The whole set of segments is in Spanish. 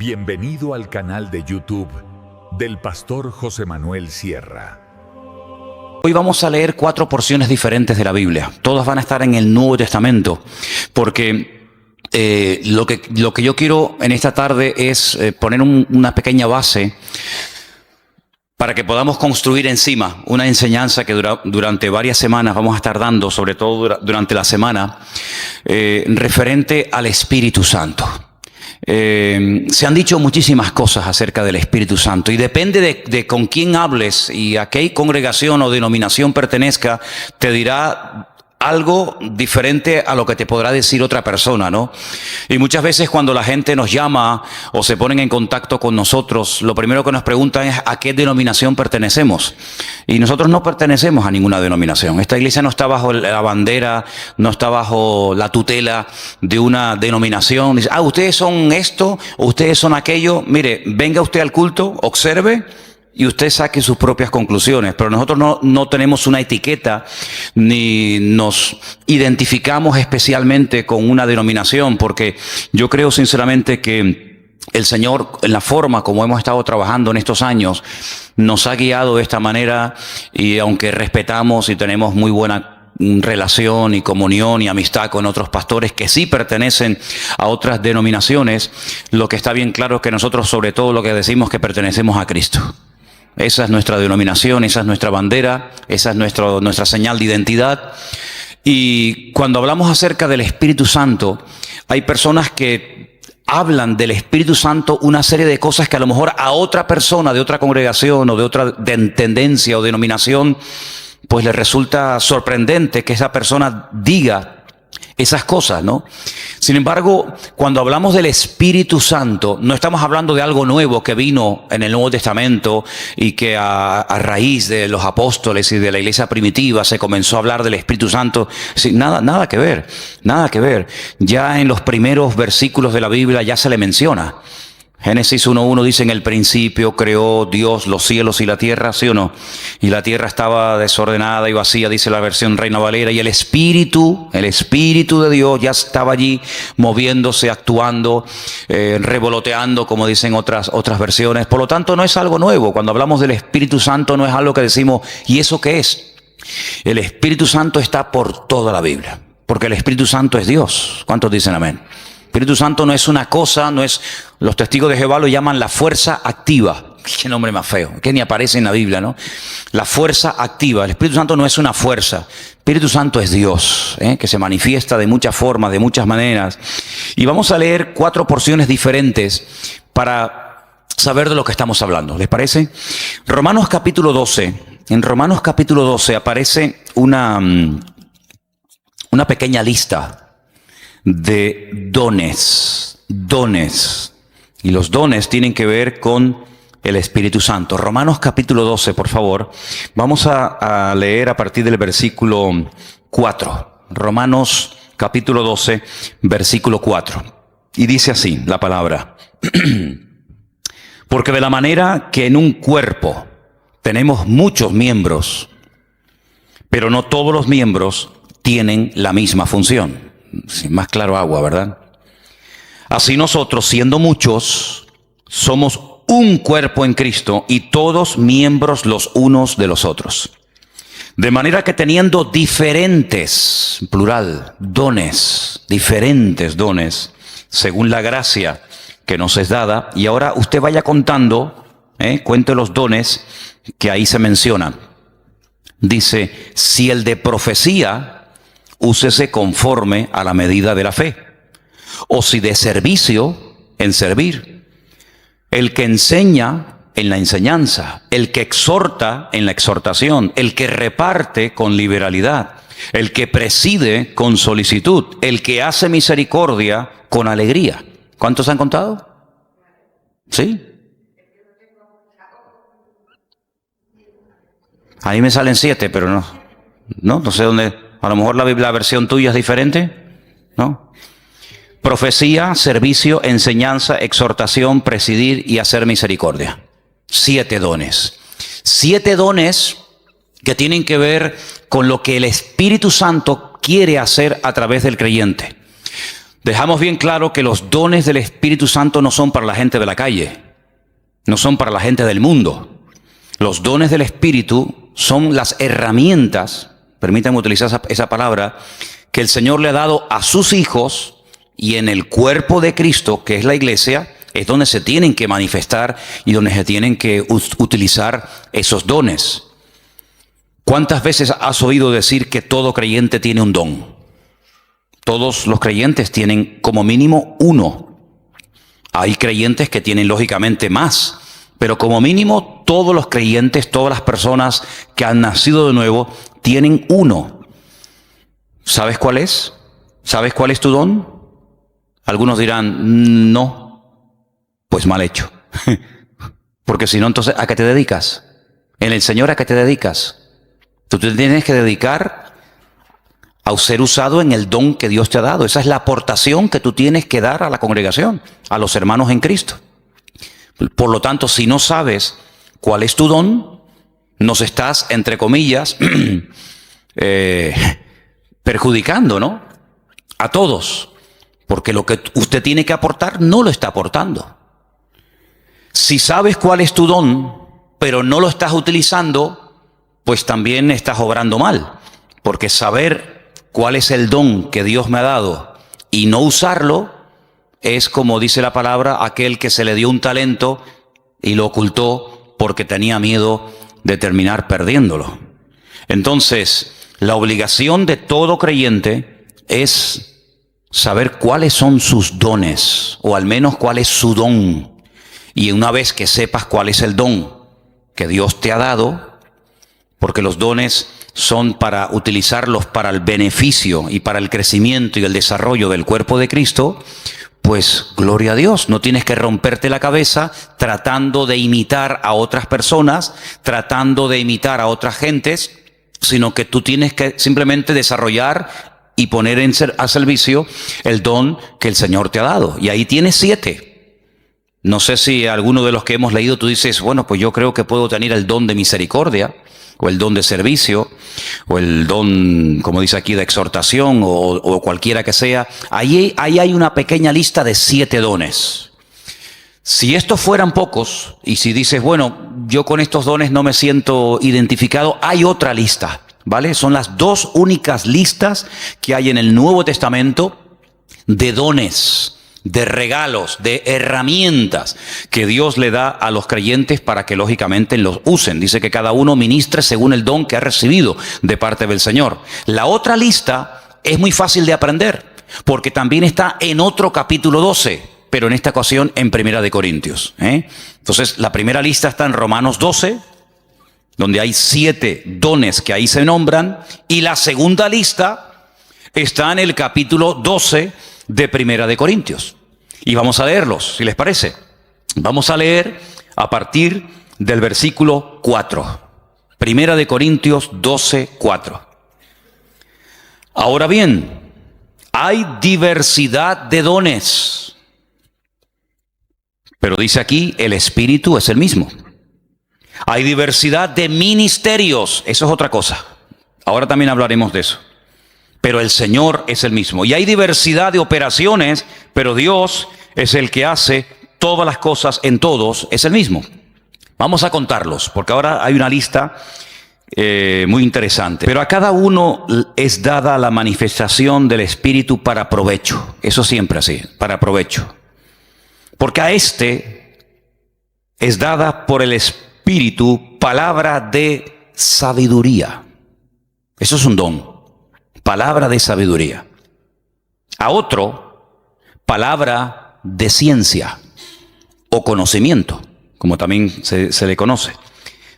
Bienvenido al canal de YouTube del Pastor José Manuel Sierra. Hoy vamos a leer 4 porciones diferentes de la Biblia. Todas van a estar en el Nuevo Testamento, porque lo que yo quiero en esta tarde es poner una pequeña base para que podamos construir encima una enseñanza que durante varias semanas vamos a estar dando, sobre todo durante la semana, referente al Espíritu Santo. Se han dicho muchísimas cosas acerca del Espíritu Santo y depende de con quién hables y a qué congregación o denominación pertenezca, te dirá algo diferente a lo que te podrá decir otra persona, ¿no? Y muchas veces cuando la gente nos llama o se ponen en contacto con nosotros, lo primero que nos preguntan es ¿a qué denominación pertenecemos? Y nosotros no pertenecemos a ninguna denominación. Esta iglesia no está bajo la bandera, no está bajo la tutela de una denominación. Dice, ustedes son esto o ustedes son aquello. Mire, venga usted al culto, observe y usted saque sus propias conclusiones. Pero nosotros no tenemos una etiqueta ni nos identificamos especialmente con una denominación, porque yo creo sinceramente que el Señor, en la forma como hemos estado trabajando en estos años, nos ha guiado de esta manera, y aunque respetamos y tenemos muy buena relación y comunión y amistad con otros pastores que sí pertenecen a otras denominaciones, lo que está bien claro es que nosotros sobre todo lo que decimos es que pertenecemos a Cristo. Esa es nuestra denominación, esa es nuestra bandera, esa es nuestra señal de identidad. Y cuando hablamos acerca del Espíritu Santo, hay personas que hablan del Espíritu Santo una serie de cosas que a lo mejor a otra persona de otra congregación o de otra tendencia o denominación, pues le resulta sorprendente que esa persona diga esas cosas, ¿no? Sin embargo, cuando hablamos del Espíritu Santo, no estamos hablando de algo nuevo que vino en el Nuevo Testamento y que a raíz de los apóstoles y de la iglesia primitiva se comenzó a hablar del Espíritu Santo. Sí, nada que ver, nada que ver. Ya en los primeros versículos de la Biblia ya se le menciona. Génesis 1:1 dice, en el principio creó Dios los cielos y la tierra, ¿sí o no? Y la tierra estaba desordenada y vacía, dice la versión Reina Valera, y el Espíritu de Dios ya estaba allí moviéndose, actuando, revoloteando, como dicen otras versiones. Por lo tanto, no es algo nuevo. Cuando hablamos del Espíritu Santo no es algo que decimos, ¿y eso qué es? El Espíritu Santo está por toda la Biblia, porque el Espíritu Santo es Dios. ¿Cuántos dicen amén? Espíritu Santo no es una cosa, no es, los testigos de Jehová lo llaman la fuerza activa. Qué nombre más feo, que ni aparece en la Biblia, ¿no? La fuerza activa. El Espíritu Santo no es una fuerza. El Espíritu Santo es Dios, que se manifiesta de muchas formas, de muchas maneras. Y vamos a leer 4 porciones diferentes para saber de lo que estamos hablando. ¿Les parece? Romanos capítulo 12. En Romanos capítulo 12 aparece una pequeña lista de dones. Y los dones tienen que ver con el Espíritu Santo. Romanos capítulo 12, por favor. Vamos a leer a partir del versículo 4. Romanos capítulo 12, versículo 4. Y dice así la palabra. Porque de la manera que en un cuerpo tenemos muchos miembros, pero no todos los miembros tienen la misma función. Sin más claro agua, ¿verdad? Así nosotros, siendo muchos, somos un cuerpo en Cristo y todos miembros los unos de los otros. De manera que teniendo diferentes, plural, dones, diferentes dones, según la gracia que nos es dada, y ahora usted vaya contando, cuente los dones que ahí se mencionan. Dice, si el de profecía, úsese conforme a la medida de la fe. O si de servicio, en servir. El que enseña, en la enseñanza. El que exhorta, en la exhortación. El que reparte, con liberalidad. El que preside, con solicitud. El que hace misericordia, con alegría. ¿Cuántos han contado? ¿Sí? Ahí me salen 7, pero no sé dónde. A lo mejor la versión tuya es diferente, ¿no? Profecía, servicio, enseñanza, exhortación, presidir y hacer misericordia. 7 dones. 7 dones que tienen que ver con lo que el Espíritu Santo quiere hacer a través del creyente. Dejamos bien claro que los dones del Espíritu Santo no son para la gente de la calle, no son para la gente del mundo. Los dones del Espíritu son las herramientas, permítanme utilizar esa palabra, que el Señor le ha dado a sus hijos, y en el cuerpo de Cristo, que es la iglesia, es donde se tienen que manifestar y donde se tienen que utilizar esos dones. ¿Cuántas veces has oído decir que todo creyente tiene un don? Todos los creyentes tienen como mínimo uno. Hay creyentes que tienen lógicamente más, pero como mínimo todos los creyentes, todas las personas que han nacido de nuevo, tienen uno. ¿Sabes cuál es? ¿Sabes cuál es tu don? Algunos dirán, no, pues mal hecho. Porque si no, entonces, ¿a qué te dedicas? En el Señor, ¿a qué te dedicas? Tú te tienes que dedicar a ser usado en el don que Dios te ha dado. Esa es la aportación que tú tienes que dar a la congregación, a los hermanos en Cristo. Por lo tanto, si no sabes cuál es tu don, nos estás, entre comillas, perjudicando, ¿no? A todos. Porque lo que usted tiene que aportar no lo está aportando. Si sabes cuál es tu don, pero no lo estás utilizando, pues también estás obrando mal. Porque saber cuál es el don que Dios me ha dado y no usarlo es, como dice la palabra, aquel que se le dio un talento y lo ocultó porque tenía miedo de terminar perdiéndolo. Entonces, la obligación de todo creyente es saber cuáles son sus dones, o al menos cuál es su don. Y una vez que sepas cuál es el don que Dios te ha dado, porque los dones son para utilizarlos para el beneficio y para el crecimiento y el desarrollo del cuerpo de Cristo, pues gloria a Dios, no tienes que romperte la cabeza tratando de imitar a otras personas, tratando de imitar a otras gentes, sino que tú tienes que simplemente desarrollar y poner a servicio el don que el Señor te ha dado. Y ahí tienes 7. No sé si alguno de los que hemos leído tú dices, bueno, pues yo creo que puedo tener el don de misericordia, o el don de servicio, o el don, como dice aquí, de exhortación, o cualquiera que sea. Ahí hay una pequeña lista de 7 dones. Si estos fueran pocos, y si dices, bueno, yo con estos dones no me siento identificado, hay otra lista. ¿Vale? Son las 2 únicas listas que hay en el Nuevo Testamento de dones, de regalos, de herramientas que Dios le da a los creyentes para que lógicamente los usen. Dice que cada uno ministre según el don que ha recibido de parte del Señor. La otra lista es muy fácil de aprender porque también está en otro capítulo 12, pero en esta ocasión en Primera de Corintios. Entonces, la primera lista está en Romanos 12, donde hay 7 dones que ahí se nombran, y la segunda lista está en el capítulo 12 de Primera de Corintios. Y vamos a leerlos, si les parece. Vamos a leer a partir del versículo 4. Primera de Corintios 12, 4. Ahora bien, hay diversidad de dones, pero dice aquí, el Espíritu es el mismo. Hay diversidad de ministerios, eso es otra cosa. Ahora también hablaremos de eso. Pero el Señor es el mismo. Y hay diversidad de operaciones, pero Dios es el que hace todas las cosas en todos, es el mismo. Vamos a contarlos, porque ahora hay una lista muy interesante. Pero a cada uno es dada la manifestación del Espíritu para provecho. Eso siempre así, para provecho. Porque a este es dada por el Espíritu palabra de sabiduría. Eso es un don. Palabra de sabiduría. A otro, palabra de ciencia o conocimiento, como también se le conoce,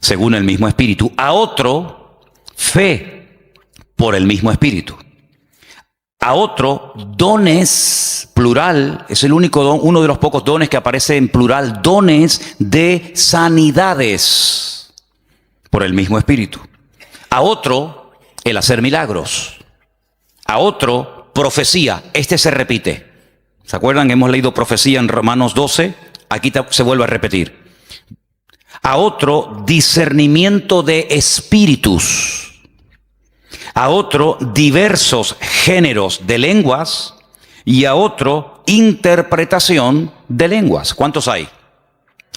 según el mismo Espíritu. A otro, fe por el mismo Espíritu. A otro, dones, plural, es el único don, uno de los pocos dones que aparece en plural, dones de sanidades, por el mismo Espíritu. A otro, el hacer milagros. A otro, profecía. Este se repite. ¿Se acuerdan? Hemos leído profecía en Romanos 12. Aquí se vuelve a repetir. A otro, discernimiento de espíritus. A otro, diversos géneros de lenguas. y a otro interpretación de lenguas. ¿Cuántos hay?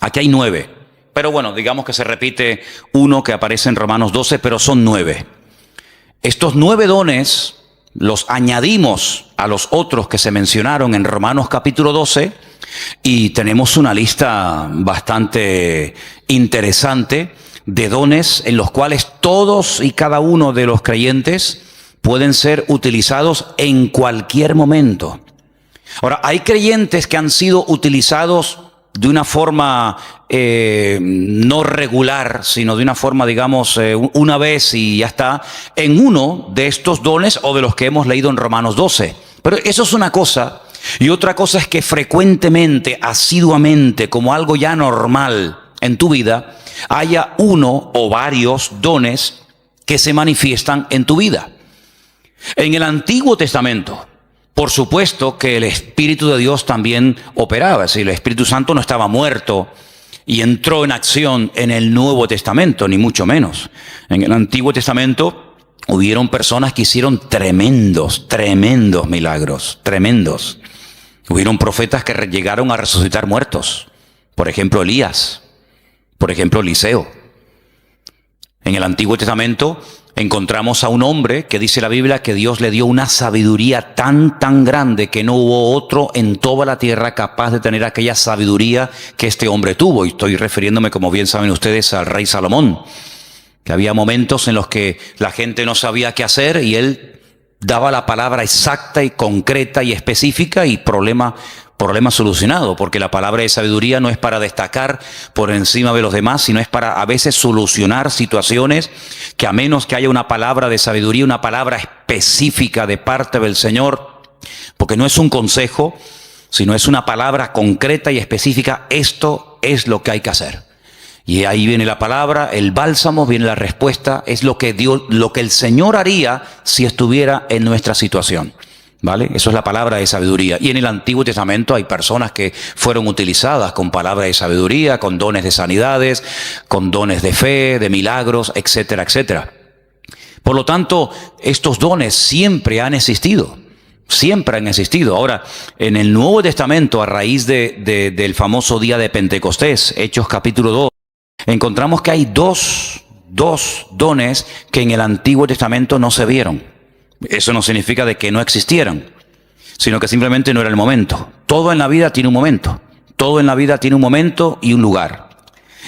Aquí hay 9. Pero bueno, digamos que se repite uno que aparece en Romanos 12, pero son 9. Estos 9 dones los añadimos a los otros que se mencionaron en Romanos capítulo 12 y tenemos una lista bastante interesante de dones en los cuales todos y cada uno de los creyentes pueden ser utilizados en cualquier momento. Ahora, hay creyentes que han sido utilizados de una forma no regular, sino de una forma, digamos, una vez y ya está, en uno de estos dones o de los que hemos leído en Romanos 12. Pero eso es una cosa, y otra cosa es que frecuentemente, asiduamente, como algo ya normal en tu vida, haya uno o varios dones que se manifiestan en tu vida. En el Antiguo Testamento, por supuesto que el Espíritu de Dios también operaba, es decir, el Espíritu Santo no estaba muerto y entró en acción en el Nuevo Testamento, ni mucho menos. En el Antiguo Testamento hubieron personas que hicieron tremendos milagros, tremendos. Hubieron profetas que llegaron a resucitar muertos, por ejemplo Elías, por ejemplo Eliseo. En el Antiguo Testamento encontramos a un hombre que dice la Biblia que Dios le dio una sabiduría tan grande que no hubo otro en toda la tierra capaz de tener aquella sabiduría que este hombre tuvo. Y estoy refiriéndome, como bien saben ustedes, al rey Salomón, que había momentos en los que la gente no sabía qué hacer y él daba la palabra exacta y concreta y específica y problema solucionado, porque la palabra de sabiduría no es para destacar por encima de los demás, sino es para a veces solucionar situaciones que, a menos que haya una palabra de sabiduría, una palabra específica de parte del Señor, porque no es un consejo, sino es una palabra concreta y específica, esto es lo que hay que hacer. Y ahí viene la palabra, el bálsamo, viene la respuesta, es lo que Dios, lo que el Señor haría si estuviera en nuestra situación. ¿Vale? Eso es la palabra de sabiduría. Y en el Antiguo Testamento hay personas que fueron utilizadas con palabra de sabiduría, con dones de sanidades, con dones de fe, de milagros, etcétera, etcétera. Por lo tanto, estos dones siempre han existido. Siempre han existido. Ahora, en el Nuevo Testamento, a raíz del famoso día de Pentecostés, Hechos capítulo 2, encontramos que hay dos dones que en el Antiguo Testamento no se vieron. Eso no significa de que no existieran, sino que simplemente no era el momento. Todo en la vida tiene un momento. Todo en la vida tiene un momento y un lugar.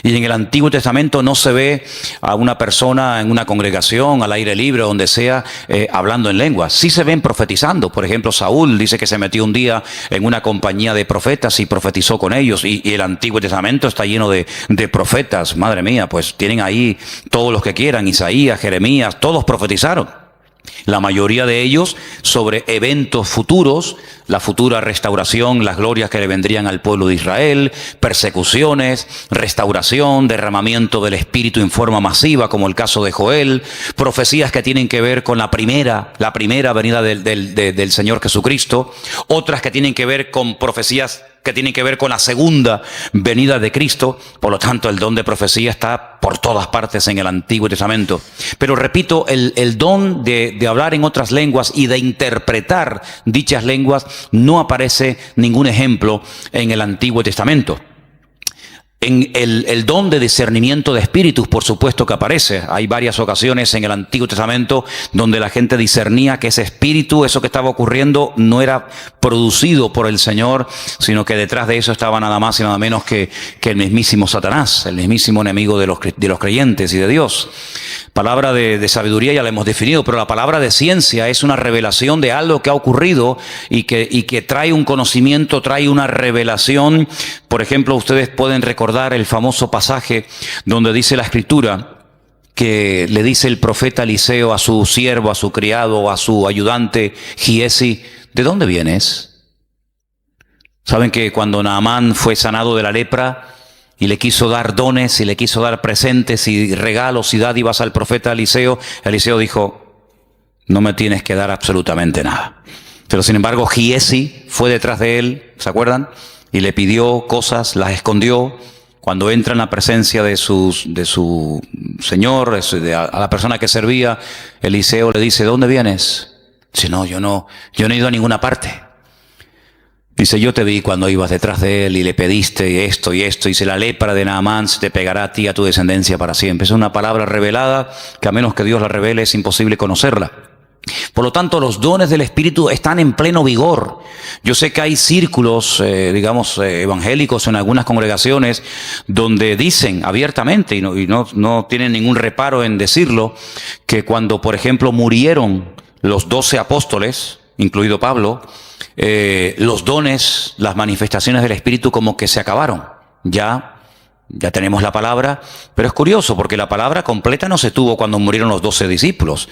Y en el Antiguo Testamento no se ve a una persona en una congregación, al aire libre, donde sea, hablando en lenguas. Sí se ven profetizando. Por ejemplo, Saúl dice que se metió un día en una compañía de profetas y profetizó con ellos. Y el Antiguo Testamento está lleno de profetas. Madre mía, pues tienen ahí todos los que quieran. Isaías, Jeremías, todos profetizaron. La mayoría de ellos sobre eventos futuros, la futura restauración, las glorias que le vendrían al pueblo de Israel, persecuciones, restauración, derramamiento del Espíritu en forma masiva, como el caso de Joel, profecías que tienen que ver con la primera venida del Señor Jesucristo, otras que tienen que ver con profecías que tienen que ver con la segunda venida de Cristo. Por lo tanto, el don de profecía está por todas partes en el Antiguo Testamento. Pero repito, el don de hablar en otras lenguas y de interpretar dichas lenguas no aparece ningún ejemplo en el Antiguo Testamento. En el don de discernimiento de espíritus, por supuesto que aparece. Hay varias ocasiones en el Antiguo Testamento donde la gente discernía que ese espíritu, eso que estaba ocurriendo, no era producido por el Señor, sino que detrás de eso estaba nada más y nada menos que el mismísimo Satanás, el mismísimo enemigo de los creyentes y de Dios. Palabra de sabiduría ya la hemos definido, pero la palabra de ciencia es una revelación de algo que ha ocurrido y que trae un conocimiento, trae una revelación. Por ejemplo, ustedes pueden recordar el famoso pasaje donde dice la Escritura que le dice el profeta Eliseo a su siervo, a su criado, a su ayudante Giesi: ¿de dónde vienes? Saben que cuando Naamán fue sanado de la lepra y le quiso dar dones y le quiso dar presentes y regalos y dádivas al profeta Eliseo, Eliseo dijo: no me tienes que dar absolutamente nada. Pero sin embargo Giesi fue detrás de él, ¿se acuerdan? Y le pidió cosas, las escondió. Cuando entra en la presencia de su señor, a la persona que servía, Eliseo le dice: ¿de dónde vienes? Dice: no, yo no he ido a ninguna parte. Dice, yo te vi cuando ibas detrás de él y le pediste esto y esto. Dice, la lepra de Naamán se te pegará a ti y a tu descendencia para siempre. Es una palabra revelada que a menos que Dios la revele es imposible conocerla. Por lo tanto, los dones del Espíritu están en pleno vigor. Yo sé que hay círculos, evangélicos en algunas congregaciones donde dicen abiertamente, y no tienen ningún reparo en decirlo, que cuando, por ejemplo, murieron los 12 apóstoles, incluido Pablo, los dones, las manifestaciones del Espíritu como que se acabaron. Ya tenemos la palabra, pero es curioso porque la palabra completa no se tuvo cuando murieron los 12 discípulos.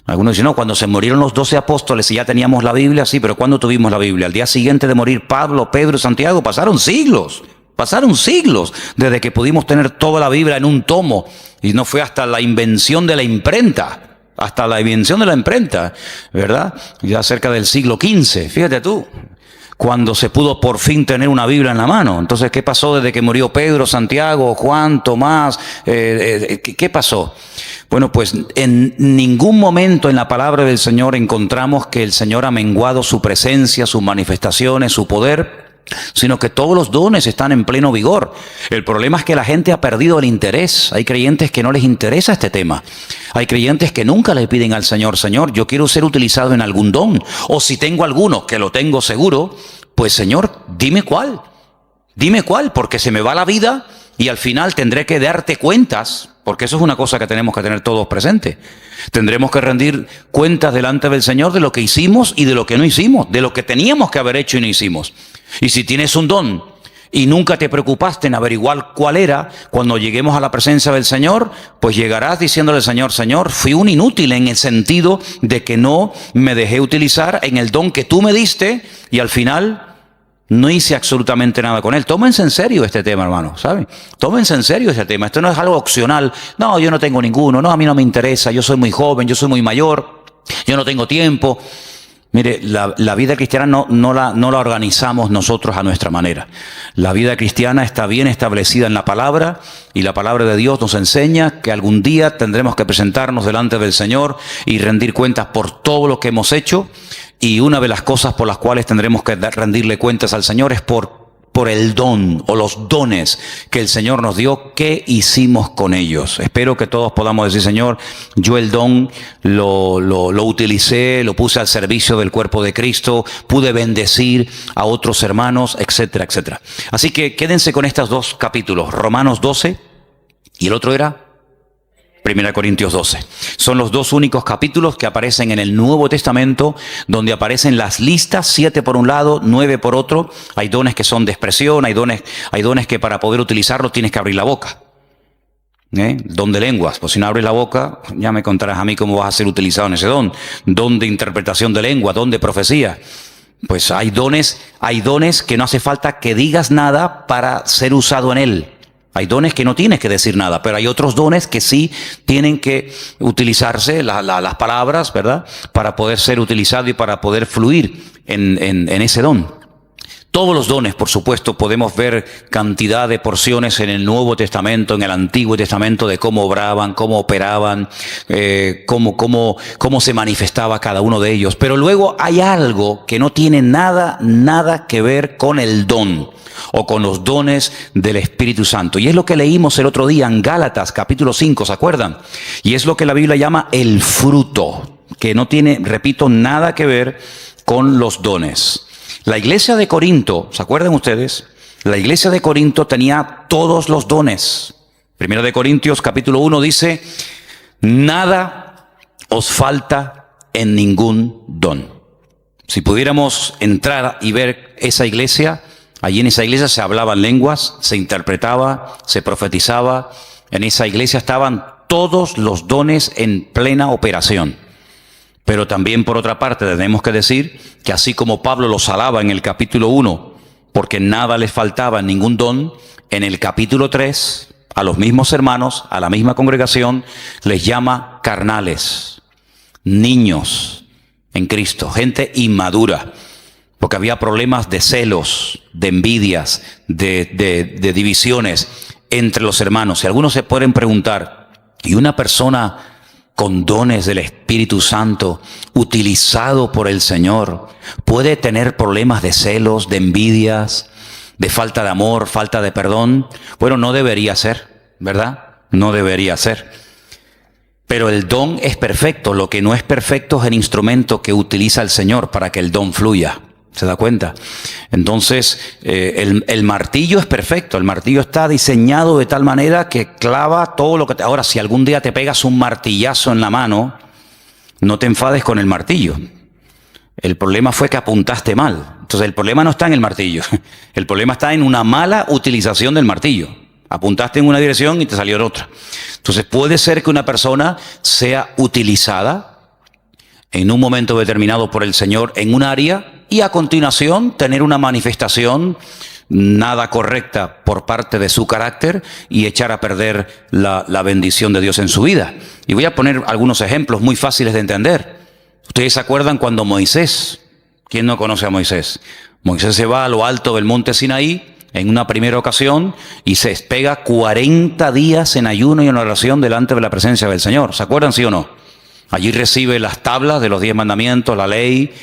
Algunos dicen, no, cuando se murieron los 12 apóstoles y ya teníamos la Biblia, sí, pero ¿cuándo tuvimos la Biblia? Al día siguiente de morir Pablo, Pedro y Santiago, pasaron siglos desde que pudimos tener toda la Biblia en un tomo, y no fue hasta la invención de la imprenta, ¿verdad? Ya cerca del siglo XV, fíjate tú, cuando se pudo por fin tener una Biblia en la mano. Entonces, ¿qué pasó desde que murió Pedro, Santiago, Juan, Tomás? ¿Qué pasó? Bueno, pues en ningún momento en la palabra del Señor encontramos que el Señor ha menguado su presencia, sus manifestaciones, su poder, sino que todos los dones están en pleno vigor. El problema es que la gente ha perdido el interés. Hay creyentes que no les interesa este tema. Hay creyentes que nunca le piden al Señor, Señor, yo quiero ser utilizado en algún don. O si tengo alguno, que lo tengo seguro, pues Señor, dime cuál, porque se me va la vida y al final tendré que darte cuentas. Porque eso es una cosa que tenemos que tener todos presentes. Tendremos que rendir cuentas delante del Señor de lo que hicimos y de lo que no hicimos, de lo que teníamos que haber hecho y no hicimos. Y si tienes un don y nunca te preocupaste en averiguar cuál era, cuando lleguemos a la presencia del Señor, pues llegarás diciéndole al Señor, Señor, fui un inútil en el sentido de que no me dejé utilizar en el don que tú me diste y al final no hice absolutamente nada con él. Tómense en serio este tema, hermano, ¿saben? Tómense en serio este tema. Esto no es algo opcional. No, yo no tengo ninguno. No, a mí no me interesa. Yo soy muy joven, yo soy muy mayor. Yo no tengo tiempo. Mire, la vida cristiana no la organizamos nosotros a nuestra manera. La vida cristiana está bien establecida en la palabra y la palabra de Dios nos enseña que algún día tendremos que presentarnos delante del Señor y rendir cuentas por todo lo que hemos hecho. Y una de las cosas por las cuales tendremos que rendirle cuentas al Señor es por el don o los dones que el Señor nos dio, ¿qué hicimos con ellos? Espero que todos podamos decir, Señor, yo el don lo utilicé, lo puse al servicio del cuerpo de Cristo, pude bendecir a otros hermanos, etcétera, etcétera. Así que quédense con estos dos capítulos, Romanos 12 y el otro era 1 Corintios 12. Son los dos únicos capítulos que aparecen en el Nuevo Testamento donde aparecen las listas, 7 por un lado, 9 por otro. Hay dones que son de expresión, hay dones que para poder utilizarlos tienes que abrir la boca. Don de lenguas, pues si no abres la boca, ya me contarás a mí cómo vas a ser utilizado en ese don. Don de interpretación de lengua, don de profecía. Pues hay dones que no hace falta que digas nada para ser usado en él. Hay dones que no tienes que decir nada, pero hay otros dones que sí tienen que utilizarse las palabras, ¿verdad? Para poder ser utilizado y para poder fluir en ese don. Todos los dones, por supuesto, podemos ver cantidad de porciones en el Nuevo Testamento, en el Antiguo Testamento, de cómo obraban, cómo operaban, cómo se manifestaba cada uno de ellos. Pero luego hay algo que no tiene nada que ver con el don o con los dones del Espíritu Santo. Y es lo que leímos el otro día en Gálatas capítulo 5, ¿se acuerdan? Y es lo que la Biblia llama el fruto, que no tiene, repito, nada que ver con los dones. La iglesia de Corinto, ¿se acuerdan ustedes? La iglesia de Corinto tenía todos los dones. 1 Corintios capítulo 1 dice, nada os falta en ningún don. Si pudiéramos entrar y ver esa iglesia, allí en esa iglesia se hablaban lenguas, se interpretaba, se profetizaba. En esa iglesia estaban todos los dones en plena operación. Pero también, por otra parte, tenemos que decir que así como Pablo los alaba en el capítulo 1, porque nada les faltaba en ningún don, en el capítulo 3, a los mismos hermanos, a la misma congregación, les llama carnales, niños en Cristo, gente inmadura. Porque había problemas de celos, de envidias, de divisiones entre los hermanos. Y algunos se pueden preguntar, ¿y una persona con dones del Espíritu Santo, utilizado por el Señor, puede tener problemas de celos, de envidias, de falta de amor, falta de perdón. Bueno, no debería ser, ¿verdad? No debería ser. Pero el don es perfecto. Lo que no es perfecto es el instrumento que utiliza el Señor para que el don fluya. ¿Se da cuenta? Entonces, el martillo es perfecto. El martillo está diseñado de tal manera que clava todo lo que... Ahora, si algún día te pegas un martillazo en la mano, no te enfades con el martillo. El problema fue que apuntaste mal. Entonces, el problema no está en el martillo. El problema está en una mala utilización del martillo. Apuntaste en una dirección y te salió en otra. Entonces, puede ser que una persona sea utilizada en un momento determinado por el Señor en un área y a continuación tener una manifestación nada correcta por parte de su carácter y echar a perder la bendición de Dios en su vida. Y voy a poner algunos ejemplos muy fáciles de entender. ¿Ustedes se acuerdan cuando Moisés, quién no conoce a Moisés? Moisés se va a lo alto del monte Sinaí en una primera ocasión y se pega 40 días en ayuno y en oración delante de la presencia del Señor. ¿Se acuerdan, sí o no? Allí recibe las tablas de los 10 mandamientos, la ley,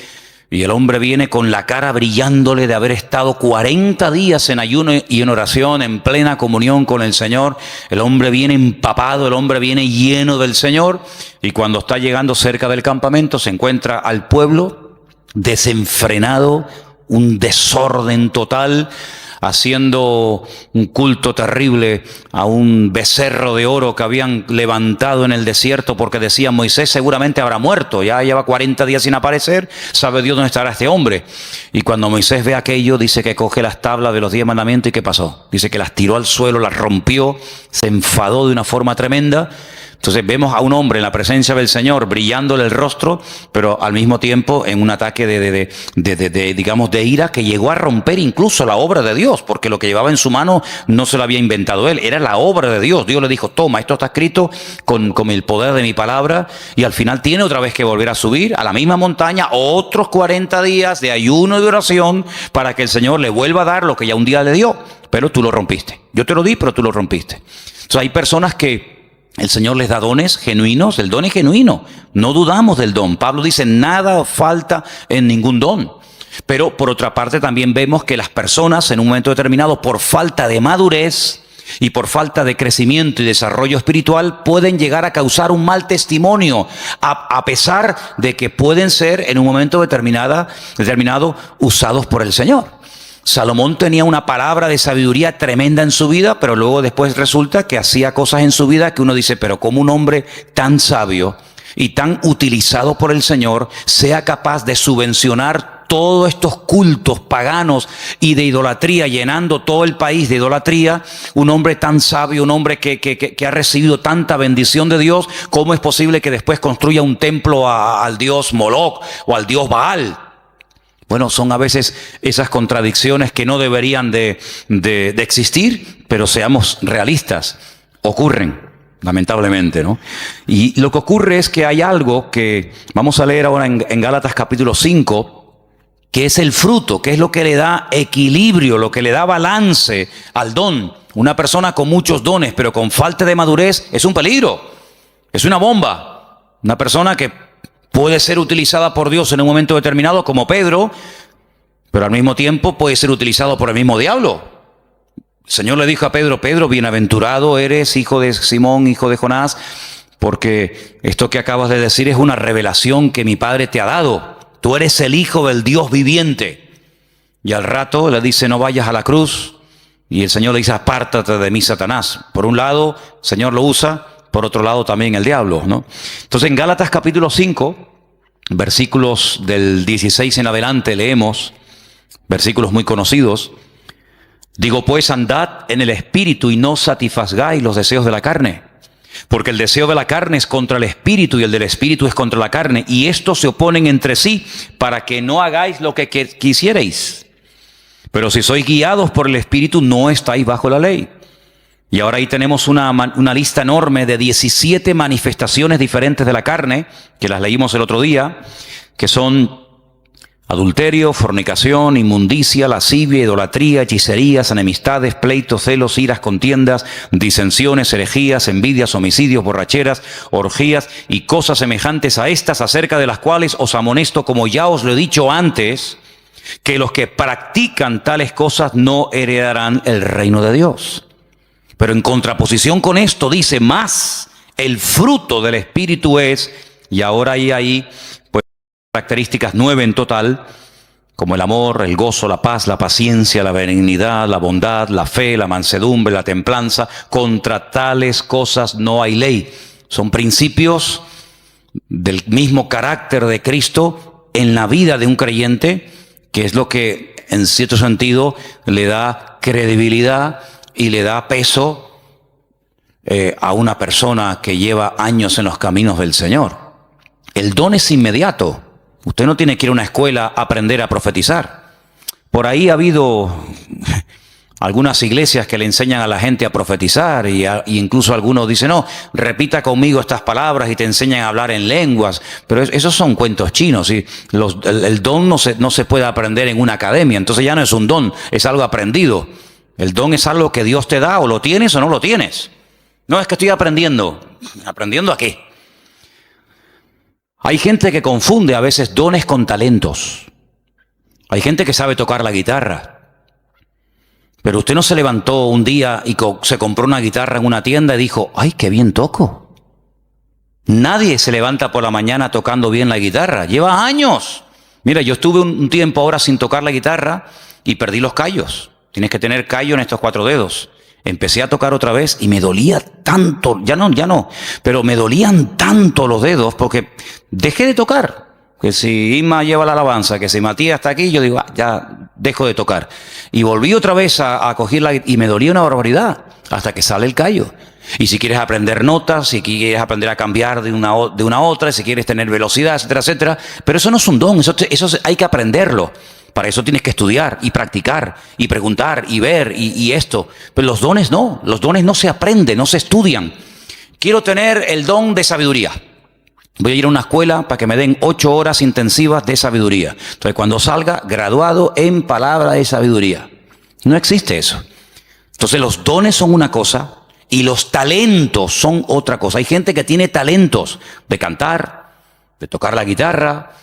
y el hombre viene con la cara brillándole de haber estado 40 días en ayuno y en oración, en plena comunión con el Señor. El hombre viene empapado, el hombre viene lleno del Señor, y cuando está llegando cerca del campamento se encuentra al pueblo desenfrenado, un desorden total, haciendo un culto terrible a un becerro de oro que habían levantado en el desierto porque decían: Moisés seguramente habrá muerto, ya lleva 40 días sin aparecer, sabe Dios dónde estará este hombre. Y cuando Moisés ve aquello, dice que coge las tablas de los 10 mandamientos y ¿qué pasó? Dice que las tiró al suelo, las rompió, se enfadó de una forma tremenda. Entonces vemos a un hombre en la presencia del Señor brillándole el rostro, pero al mismo tiempo en un ataque de ira que llegó a romper incluso la obra de Dios, porque lo que llevaba en su mano no se lo había inventado él, era la obra de Dios. Dios le dijo: toma, esto está escrito con el poder de mi palabra, y al final tiene otra vez que volver a subir a la misma montaña, otros 40 días de ayuno y de oración para que el Señor le vuelva a dar lo que ya un día le dio, pero tú lo rompiste. Yo te lo di, pero tú lo rompiste. Entonces hay personas que el Señor les da dones genuinos, el don es genuino, no dudamos del don. Pablo dice: nada falta en ningún don. Pero por otra parte también vemos que las personas en un momento determinado, por falta de madurez y por falta de crecimiento y desarrollo espiritual, pueden llegar a causar un mal testimonio, a pesar de que pueden ser en un momento determinado usados por el Señor. Salomón tenía una palabra de sabiduría tremenda en su vida, pero luego después resulta que hacía cosas en su vida que uno dice: pero ¿cómo un hombre tan sabio y tan utilizado por el Señor sea capaz de subvencionar todos estos cultos paganos y de idolatría, llenando todo el país de idolatría? Un hombre tan sabio, un hombre que ha recibido tanta bendición de Dios, ¿cómo es posible que después construya un templo al dios Moloch o al dios Baal? Bueno, son a veces esas contradicciones que no deberían de existir, pero seamos realistas, ocurren, lamentablemente, ¿no? Y lo que ocurre es que hay algo que vamos a leer ahora en Gálatas capítulo 5, que es el fruto, que es lo que le da equilibrio, lo que le da balance al don. Una persona con muchos dones, pero con falta de madurez, es un peligro, es una bomba. Una persona que puede ser utilizada por Dios en un momento determinado, como Pedro, pero al mismo tiempo puede ser utilizado por el mismo diablo. El Señor le dijo a Pedro: Pedro, bienaventurado eres, hijo de Simón, hijo de Jonás, porque esto que acabas de decir es una revelación que mi Padre te ha dado. Tú eres el Hijo del Dios viviente. Y al rato le dice: no vayas a la cruz. Y el Señor le dice: apártate de mí, Satanás. Por un lado, el Señor lo usa, por otro lado también el diablo, ¿no? Entonces en Gálatas capítulo 5, versículos del 16 en adelante leemos, versículos muy conocidos. Digo pues, andad en el Espíritu y no satisfagáis los deseos de la carne. Porque el deseo de la carne es contra el Espíritu y el del Espíritu es contra la carne. Y estos se oponen entre sí para que no hagáis lo que quisierais. Pero si sois guiados por el Espíritu, no estáis bajo la ley. Y ahora ahí tenemos una lista enorme de 17 manifestaciones diferentes de la carne, que las leímos el otro día, que son Adulterio, fornicación, inmundicia, lascivia, idolatría, hechicerías, enemistades, pleitos, celos, iras, contiendas, disensiones, herejías, envidias, homicidios, borracheras, orgías y cosas semejantes a estas, acerca de las cuales os amonesto, como ya os lo he dicho antes, que los que practican tales cosas no heredarán el reino de Dios. Pero en contraposición con esto dice, más el fruto del Espíritu es, y ahora hay ahí pues características 9 en total, como el amor, el gozo, la paz, la paciencia, la benignidad, la bondad, la fe, la mansedumbre, la templanza. Contra tales cosas no hay ley. Son principios del mismo carácter de Cristo en la vida de un creyente, que es lo que en cierto sentido le da credibilidad y le da peso a una persona que lleva años en los caminos del Señor. El don es inmediato. Usted no tiene que ir a una escuela a aprender a profetizar. Por ahí ha habido algunas iglesias que le enseñan a la gente a profetizar y incluso algunos dicen, no, repita conmigo estas palabras y te enseñan a hablar en lenguas. Pero esos son cuentos chinos. ¿Sí? El don no se puede aprender en una academia. Entonces ya no es un don, es algo aprendido. El don es algo que Dios te da, o lo tienes o no lo tienes. No, es que estoy aprendiendo. ¿Aprendiendo a qué? Hay gente que confunde a veces dones con talentos. Hay gente que sabe tocar la guitarra. Pero usted no se levantó un día y se compró una guitarra en una tienda y dijo, ¡ay, qué bien toco! Nadie se levanta por la mañana tocando bien la guitarra. Lleva años. Mira, yo estuve un tiempo ahora sin tocar la guitarra y perdí los callos. Tienes que tener callo en estos 4 dedos. Empecé a tocar otra vez y me dolía tanto, ya no, pero me dolían tanto los dedos porque dejé de tocar. Que si Isma lleva la alabanza, que si Matías está aquí, yo digo, ya dejo de tocar. Y volví otra vez a cogerla y me dolía una barbaridad hasta que sale el callo. Y si quieres aprender notas, si quieres aprender a cambiar de una a otra, si quieres tener velocidad, etcétera, etcétera. Pero eso no es un don, eso hay que aprenderlo. Para eso tienes que estudiar y practicar y preguntar y ver y esto. Pero los dones no se aprenden, no se estudian. Quiero tener el don de sabiduría. Voy a ir a una escuela para que me den 8 horas intensivas de sabiduría. Entonces cuando salga, graduado en palabra de sabiduría. No existe eso. Entonces los dones son una cosa y los talentos son otra cosa. Hay gente que tiene talentos de cantar, de tocar la guitarra,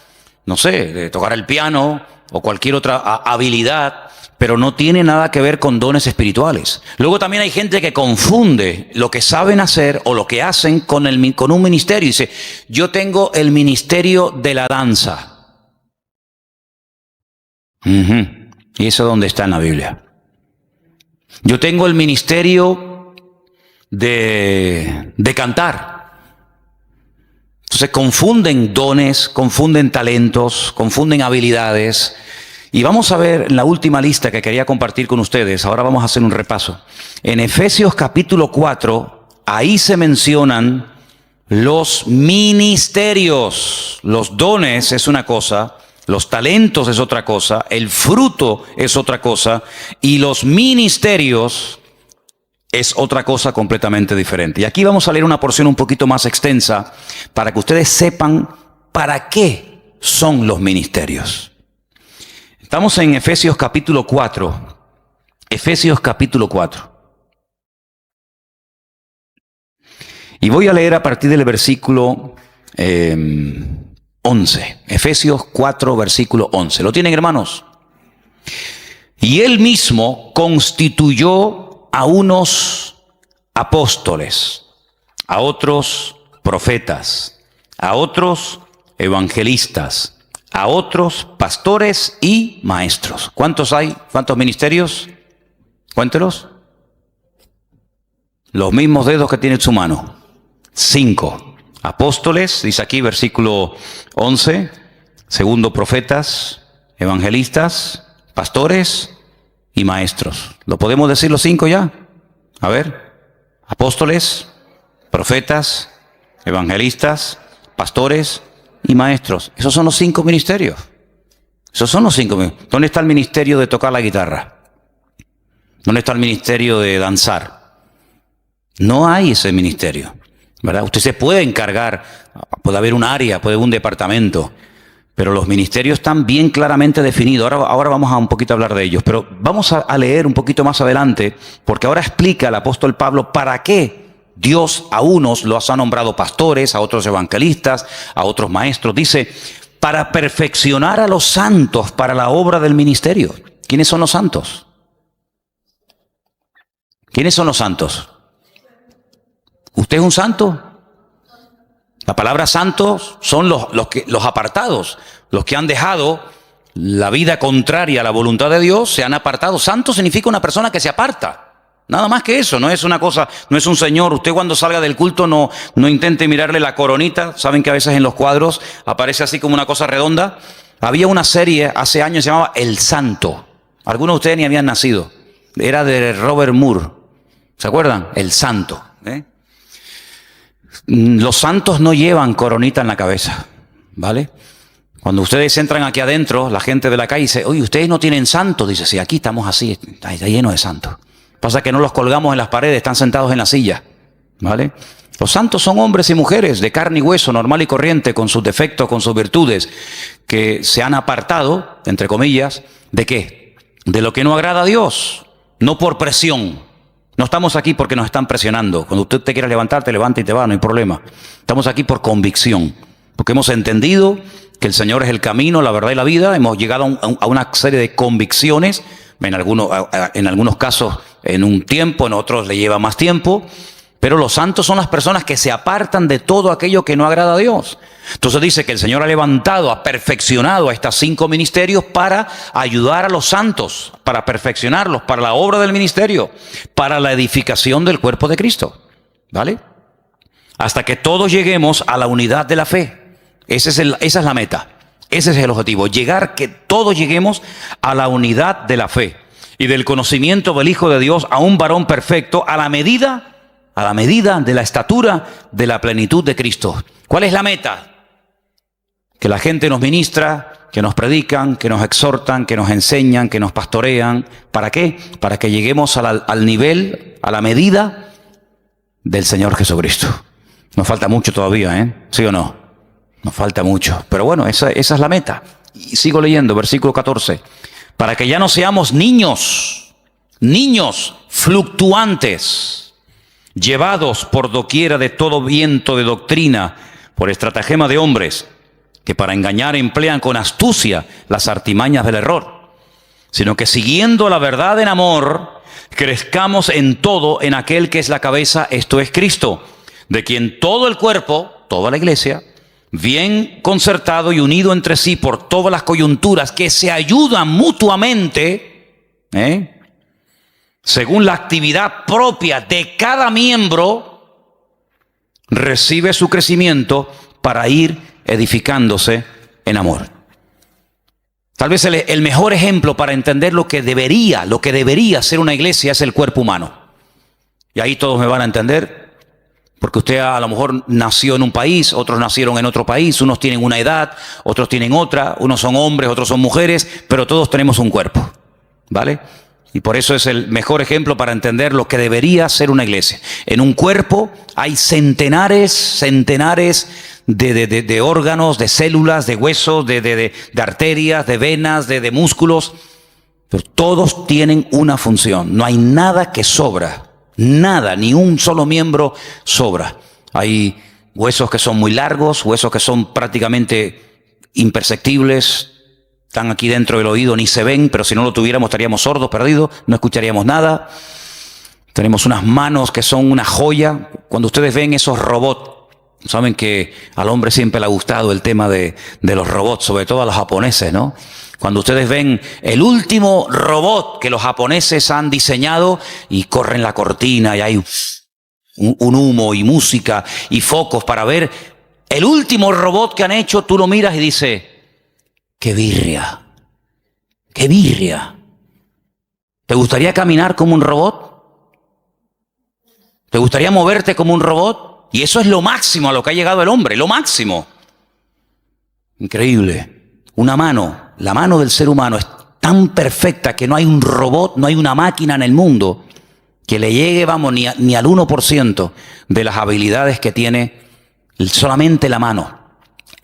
no sé, de tocar el piano o cualquier otra habilidad, pero no tiene nada que ver con dones espirituales. Luego también hay gente que confunde lo que saben hacer o lo que hacen con un ministerio. Dice, yo tengo el ministerio de la danza. ¿Y eso dónde está en la Biblia? Yo tengo el ministerio de cantar. Entonces confunden dones, confunden talentos, confunden habilidades. Y vamos a ver la última lista que quería compartir con ustedes. Ahora vamos a hacer un repaso. En Efesios capítulo 4, ahí se mencionan los ministerios. Los dones es una cosa, los talentos es otra cosa, el fruto es otra cosa y los ministerios es otra cosa completamente diferente. Y aquí vamos a leer una porción un poquito más extensa para que ustedes sepan para qué son los ministerios. Estamos en Efesios capítulo 4. Efesios capítulo 4. Y voy a leer a partir del versículo 11. Efesios 4, versículo 11. ¿Lo tienen, hermanos? Y él mismo constituyó a unos apóstoles, a otros profetas, a otros evangelistas, a otros pastores y maestros. ¿Cuántos hay? ¿Cuántos ministerios? Cuéntelos. Los mismos dedos que tiene en su mano. 5. Apóstoles, dice aquí versículo 11. Segundo, profetas, evangelistas, pastores y maestros. ¿Lo podemos decir los 5 ya? A ver. Apóstoles, profetas, evangelistas, pastores y maestros. Esos son los 5 ministerios. Esos son los 5 ministerios. ¿Dónde está el ministerio de tocar la guitarra? ¿Dónde está el ministerio de danzar? No hay ese ministerio, ¿verdad? Usted se puede encargar, puede haber un área, puede haber un departamento, Pero los ministerios están bien claramente definidos. Ahora vamos a un poquito hablar de ellos. Pero vamos a leer un poquito más adelante, porque ahora explica el apóstol Pablo para qué Dios a unos los ha nombrado pastores, a otros evangelistas, a otros maestros. Dice, para perfeccionar a los santos para la obra del ministerio. ¿Quiénes son los santos? ¿Quiénes son los santos? ¿Usted es un santo? La palabra santos son los apartados, los que han dejado la vida contraria a la voluntad de Dios, se han apartado. Santo significa una persona que se aparta. Nada más que eso, no es una cosa, no es un señor. Usted cuando salga del culto no intente mirarle la coronita. Saben que a veces en los cuadros aparece así como una cosa redonda. Había una serie hace años que se llamaba El Santo. Algunos de ustedes ni habían nacido. Era de Robert Moore. ¿Se acuerdan? El Santo. Los santos no llevan coronita en la cabeza, ¿vale? Cuando ustedes entran aquí adentro, la gente de la calle dice, oye, ¿ustedes no tienen santos? Dice, sí, aquí estamos así, está lleno de santos. Pasa que no los colgamos en las paredes, están sentados en la silla, ¿vale? Los santos son hombres y mujeres de carne y hueso, normal y corriente, con sus defectos, con sus virtudes, que se han apartado, entre comillas, ¿de qué? De lo que no agrada a Dios, no por presión. No estamos aquí porque nos están presionando. Cuando usted te quiera levantar, te levanta y te va, no hay problema. Estamos aquí por convicción, porque hemos entendido que el Señor es el camino, la verdad y la vida. Hemos llegado a una serie de convicciones, en algunos casos en un tiempo, en otros le lleva más tiempo. Pero los santos son las personas que se apartan de todo aquello que no agrada a Dios. Entonces dice que el Señor ha levantado, ha perfeccionado a estos 5 ministerios para ayudar a los santos, para perfeccionarlos, para la obra del ministerio, para la edificación del cuerpo de Cristo. ¿Vale? Hasta que todos lleguemos a la unidad de la fe. Esa es la meta. Ese es el objetivo. Que todos lleguemos a la unidad de la fe y del conocimiento del Hijo de Dios, a un varón perfecto, a la medida de la estatura de la plenitud de Cristo. ¿Cuál es la meta? Que la gente nos ministra, que nos predican, que nos exhortan, que nos enseñan, que nos pastorean. ¿Para qué? Para que lleguemos al nivel, a la medida del Señor Jesucristo. Nos falta mucho todavía, ¿eh? ¿Sí o no? Nos falta mucho. Pero bueno, esa es la meta. Y sigo leyendo, versículo 14. Para que ya no seamos niños fluctuantes, llevados por doquiera de todo viento de doctrina, por estratagema de hombres, que para engañar emplean con astucia las artimañas del error, sino que siguiendo la verdad en amor, crezcamos en todo en aquel que es la cabeza, esto es Cristo, de quien todo el cuerpo, toda la iglesia, bien concertado y unido entre sí por todas las coyunturas que se ayudan mutuamente, según la actividad propia de cada miembro, recibe su crecimiento para ir edificándose en amor. Tal vez el mejor ejemplo para entender lo que debería ser una iglesia es el cuerpo humano. Y ahí todos me van a entender, porque usted a lo mejor nació en un país, otros nacieron en otro país, unos tienen una edad, otros tienen otra, unos son hombres, otros son mujeres, pero todos tenemos un cuerpo, ¿vale? Y por eso es el mejor ejemplo para entender lo que debería ser una iglesia. En un cuerpo hay centenares de órganos, de células, de huesos, de arterias, de venas, de músculos. Pero todos tienen una función. No hay nada que sobra. Nada, ni un solo miembro sobra. Hay huesos que son muy largos, huesos que son prácticamente imperceptibles. Están aquí dentro del oído, ni se ven, pero si no lo tuviéramos estaríamos sordos, perdidos, no escucharíamos nada. Tenemos unas manos que son una joya. Cuando ustedes ven esos robots, saben que al hombre siempre le ha gustado el tema de los robots, sobre todo a los japoneses, ¿no? Cuando ustedes ven el último robot que los japoneses han diseñado y corren la cortina y hay un humo y música y focos para ver el último robot que han hecho, tú lo miras y dices, ¡qué birria! ¡Qué birria! ¿Te gustaría caminar como un robot? ¿Te gustaría moverte como un robot? Y eso es lo máximo a lo que ha llegado el hombre, lo máximo. Increíble. Una mano, la mano del ser humano es tan perfecta que no hay un robot, no hay una máquina en el mundo que le llegue, ni al 1% de las habilidades que tiene solamente la mano.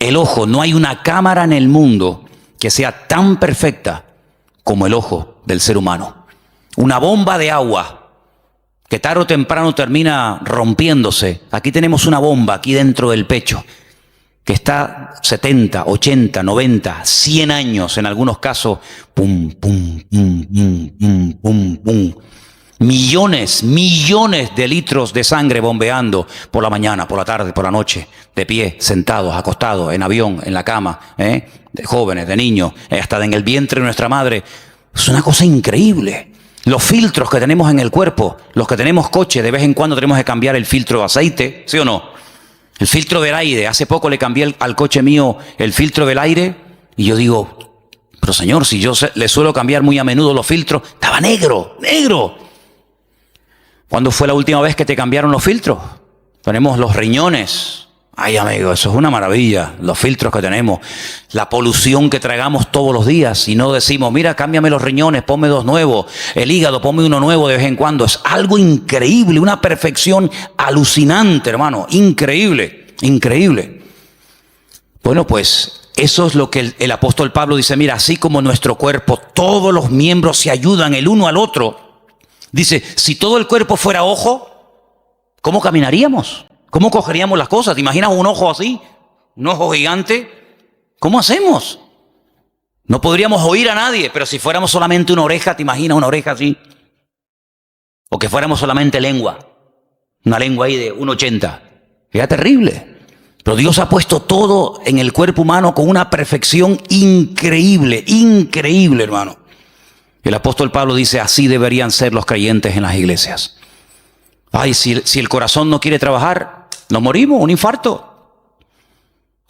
El ojo, no hay una cámara en el mundo que sea tan perfecta como el ojo del ser humano. Una bomba de agua que tarde o temprano termina rompiéndose. Aquí tenemos una bomba aquí dentro del pecho que está 70, 80, 90, 100 años en algunos casos. Pum, pum, pum, pum, pum, pum, pum. Millones de litros de sangre bombeando por la mañana, por la tarde, por la noche, de pie, sentados, acostados, en avión, en la cama, de jóvenes, de niños, hasta en el vientre de nuestra madre. Es una cosa increíble. Los filtros que tenemos en el cuerpo, los que tenemos coche, de vez en cuando tenemos que cambiar el filtro de aceite, ¿sí o no? El filtro del aire. Hace poco le cambié al coche mío el filtro del aire y yo digo, pero señor, si yo le suelo cambiar muy a menudo los filtros, estaba negro, negro. ¿Cuándo fue la última vez que te cambiaron los filtros? Tenemos los riñones. Ay, amigo, eso es una maravilla. Los filtros que tenemos. La polución que tragamos todos los días. Y no decimos, mira, cámbiame los riñones, ponme dos nuevos. El hígado, ponme uno nuevo de vez en cuando. Es algo increíble, una perfección alucinante, hermano. Increíble, increíble. Bueno, pues eso es lo que el apóstol Pablo dice. Mira, así como nuestro cuerpo, todos los miembros se ayudan el uno al otro. Dice, si todo el cuerpo fuera ojo, ¿cómo caminaríamos? ¿Cómo cogeríamos las cosas? ¿Te imaginas un ojo así? ¿Un ojo gigante? ¿Cómo hacemos? No podríamos oír a nadie, pero si fuéramos solamente una oreja, ¿te imaginas una oreja así? O que fuéramos solamente lengua. Una lengua ahí de 1,80. Era terrible. Pero Dios ha puesto todo en el cuerpo humano con una perfección increíble, increíble, hermano. El apóstol Pablo dice, así deberían ser los creyentes en las iglesias. Ay, si el corazón no quiere trabajar, nos morimos, un infarto.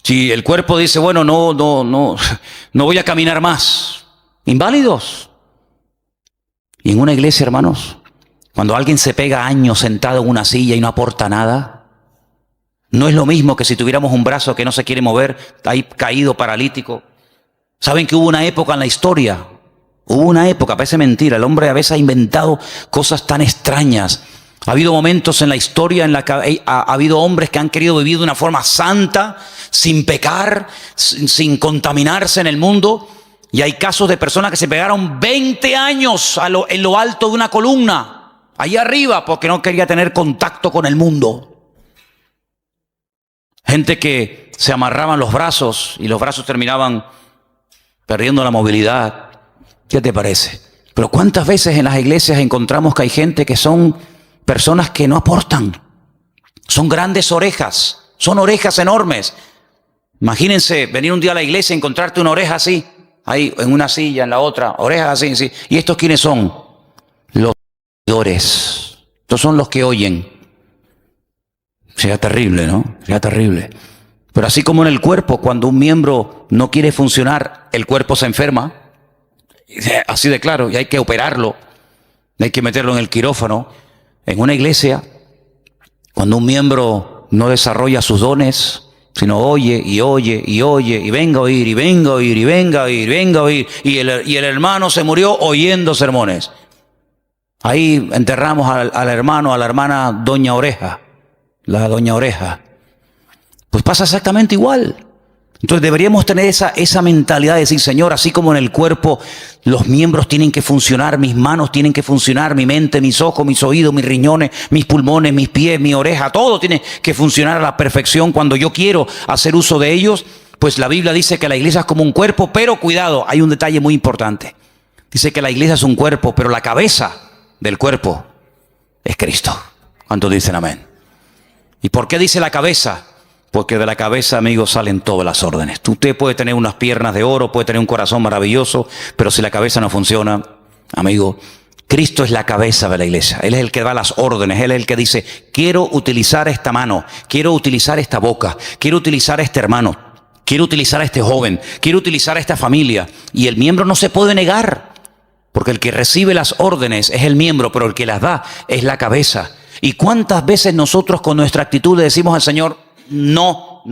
Si el cuerpo dice, bueno, no voy a caminar más, inválidos. Y en una iglesia, hermanos, cuando alguien se pega años sentado en una silla y no aporta nada, no es lo mismo que si tuviéramos un brazo que no se quiere mover, ahí caído, paralítico. Saben que hubo una época en la historia. Hubo una época, parece mentira, el hombre a veces ha inventado cosas tan extrañas. Ha habido momentos en la historia en la que ha habido hombres que han querido vivir de una forma santa, sin pecar, sin contaminarse en el mundo. Y hay casos de personas que se pegaron 20 años en lo alto de una columna, ahí arriba, porque no quería tener contacto con el mundo. Gente que se amarraban los brazos y los brazos terminaban perdiendo la movilidad. ¿Qué te parece? Pero ¿cuántas veces en las iglesias encontramos que hay gente que son personas que no aportan? Son grandes orejas, son orejas enormes. Imagínense venir un día a la iglesia y encontrarte una oreja así, ahí en una silla, en la otra, orejas así, sí. ¿Y estos quiénes son? Los oidores. Estos son los que oyen. Sería terrible, ¿no? Sería terrible. Pero así como en el cuerpo, cuando un miembro no quiere funcionar, el cuerpo se enferma. Así de claro, y hay que operarlo, hay que meterlo en el quirófano. En una iglesia, cuando un miembro no desarrolla sus dones, sino oye, y venga a oír, y venga a oír, y venga a oír, y venga a oír, y el hermano se murió oyendo sermones. Ahí enterramos al hermano, a la hermana Doña Oreja, la Doña Oreja. Pues pasa exactamente igual. Entonces deberíamos tener esa mentalidad de decir, Señor, así como en el cuerpo los miembros tienen que funcionar, mis manos tienen que funcionar, mi mente, mis ojos, mis oídos, mis riñones, mis pulmones, mis pies, mi oreja, todo tiene que funcionar a la perfección cuando yo quiero hacer uso de ellos. Pues la Biblia dice que la iglesia es como un cuerpo, pero cuidado, hay un detalle muy importante. Dice que la iglesia es un cuerpo, pero la cabeza del cuerpo es Cristo. ¿Cuántos dicen amén? ¿Y por qué dice la cabeza? Porque de la cabeza, amigos, salen todas las órdenes. Usted puede tener unas piernas de oro, puede tener un corazón maravilloso, pero si la cabeza no funciona, amigo, Cristo es la cabeza de la iglesia. Él es el que da las órdenes. Él es el que dice, quiero utilizar esta mano, quiero utilizar esta boca, quiero utilizar a este hermano, quiero utilizar a este joven, quiero utilizar a esta familia. Y el miembro no se puede negar, porque el que recibe las órdenes es el miembro, pero el que las da es la cabeza. ¿Y cuántas veces nosotros con nuestra actitud le decimos al Señor, no,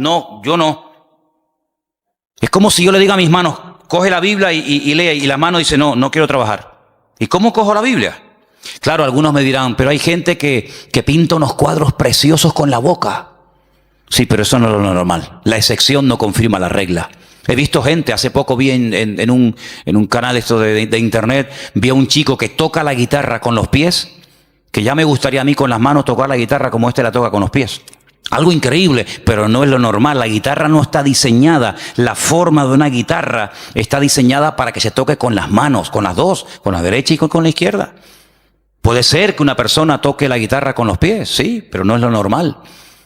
yo no? Es como si yo le diga a mis manos, coge la Biblia y lee, y la mano dice, no quiero trabajar. ¿Y cómo cojo la Biblia? Claro, algunos me dirán, pero hay gente que pinta unos cuadros preciosos con la boca. Sí, pero eso no es lo normal. La excepción no confirma la regla. He visto gente, hace poco vi en un canal esto de internet, vi a un chico que toca la guitarra con los pies, que ya me gustaría a mí con las manos tocar la guitarra como este la toca con los pies. Algo increíble, pero no es lo normal. La guitarra no está diseñada, la forma de una guitarra está diseñada para que se toque con las manos, con las dos, con la derecha y con la izquierda. Puede ser que una persona toque la guitarra con los pies, sí, pero no es lo normal.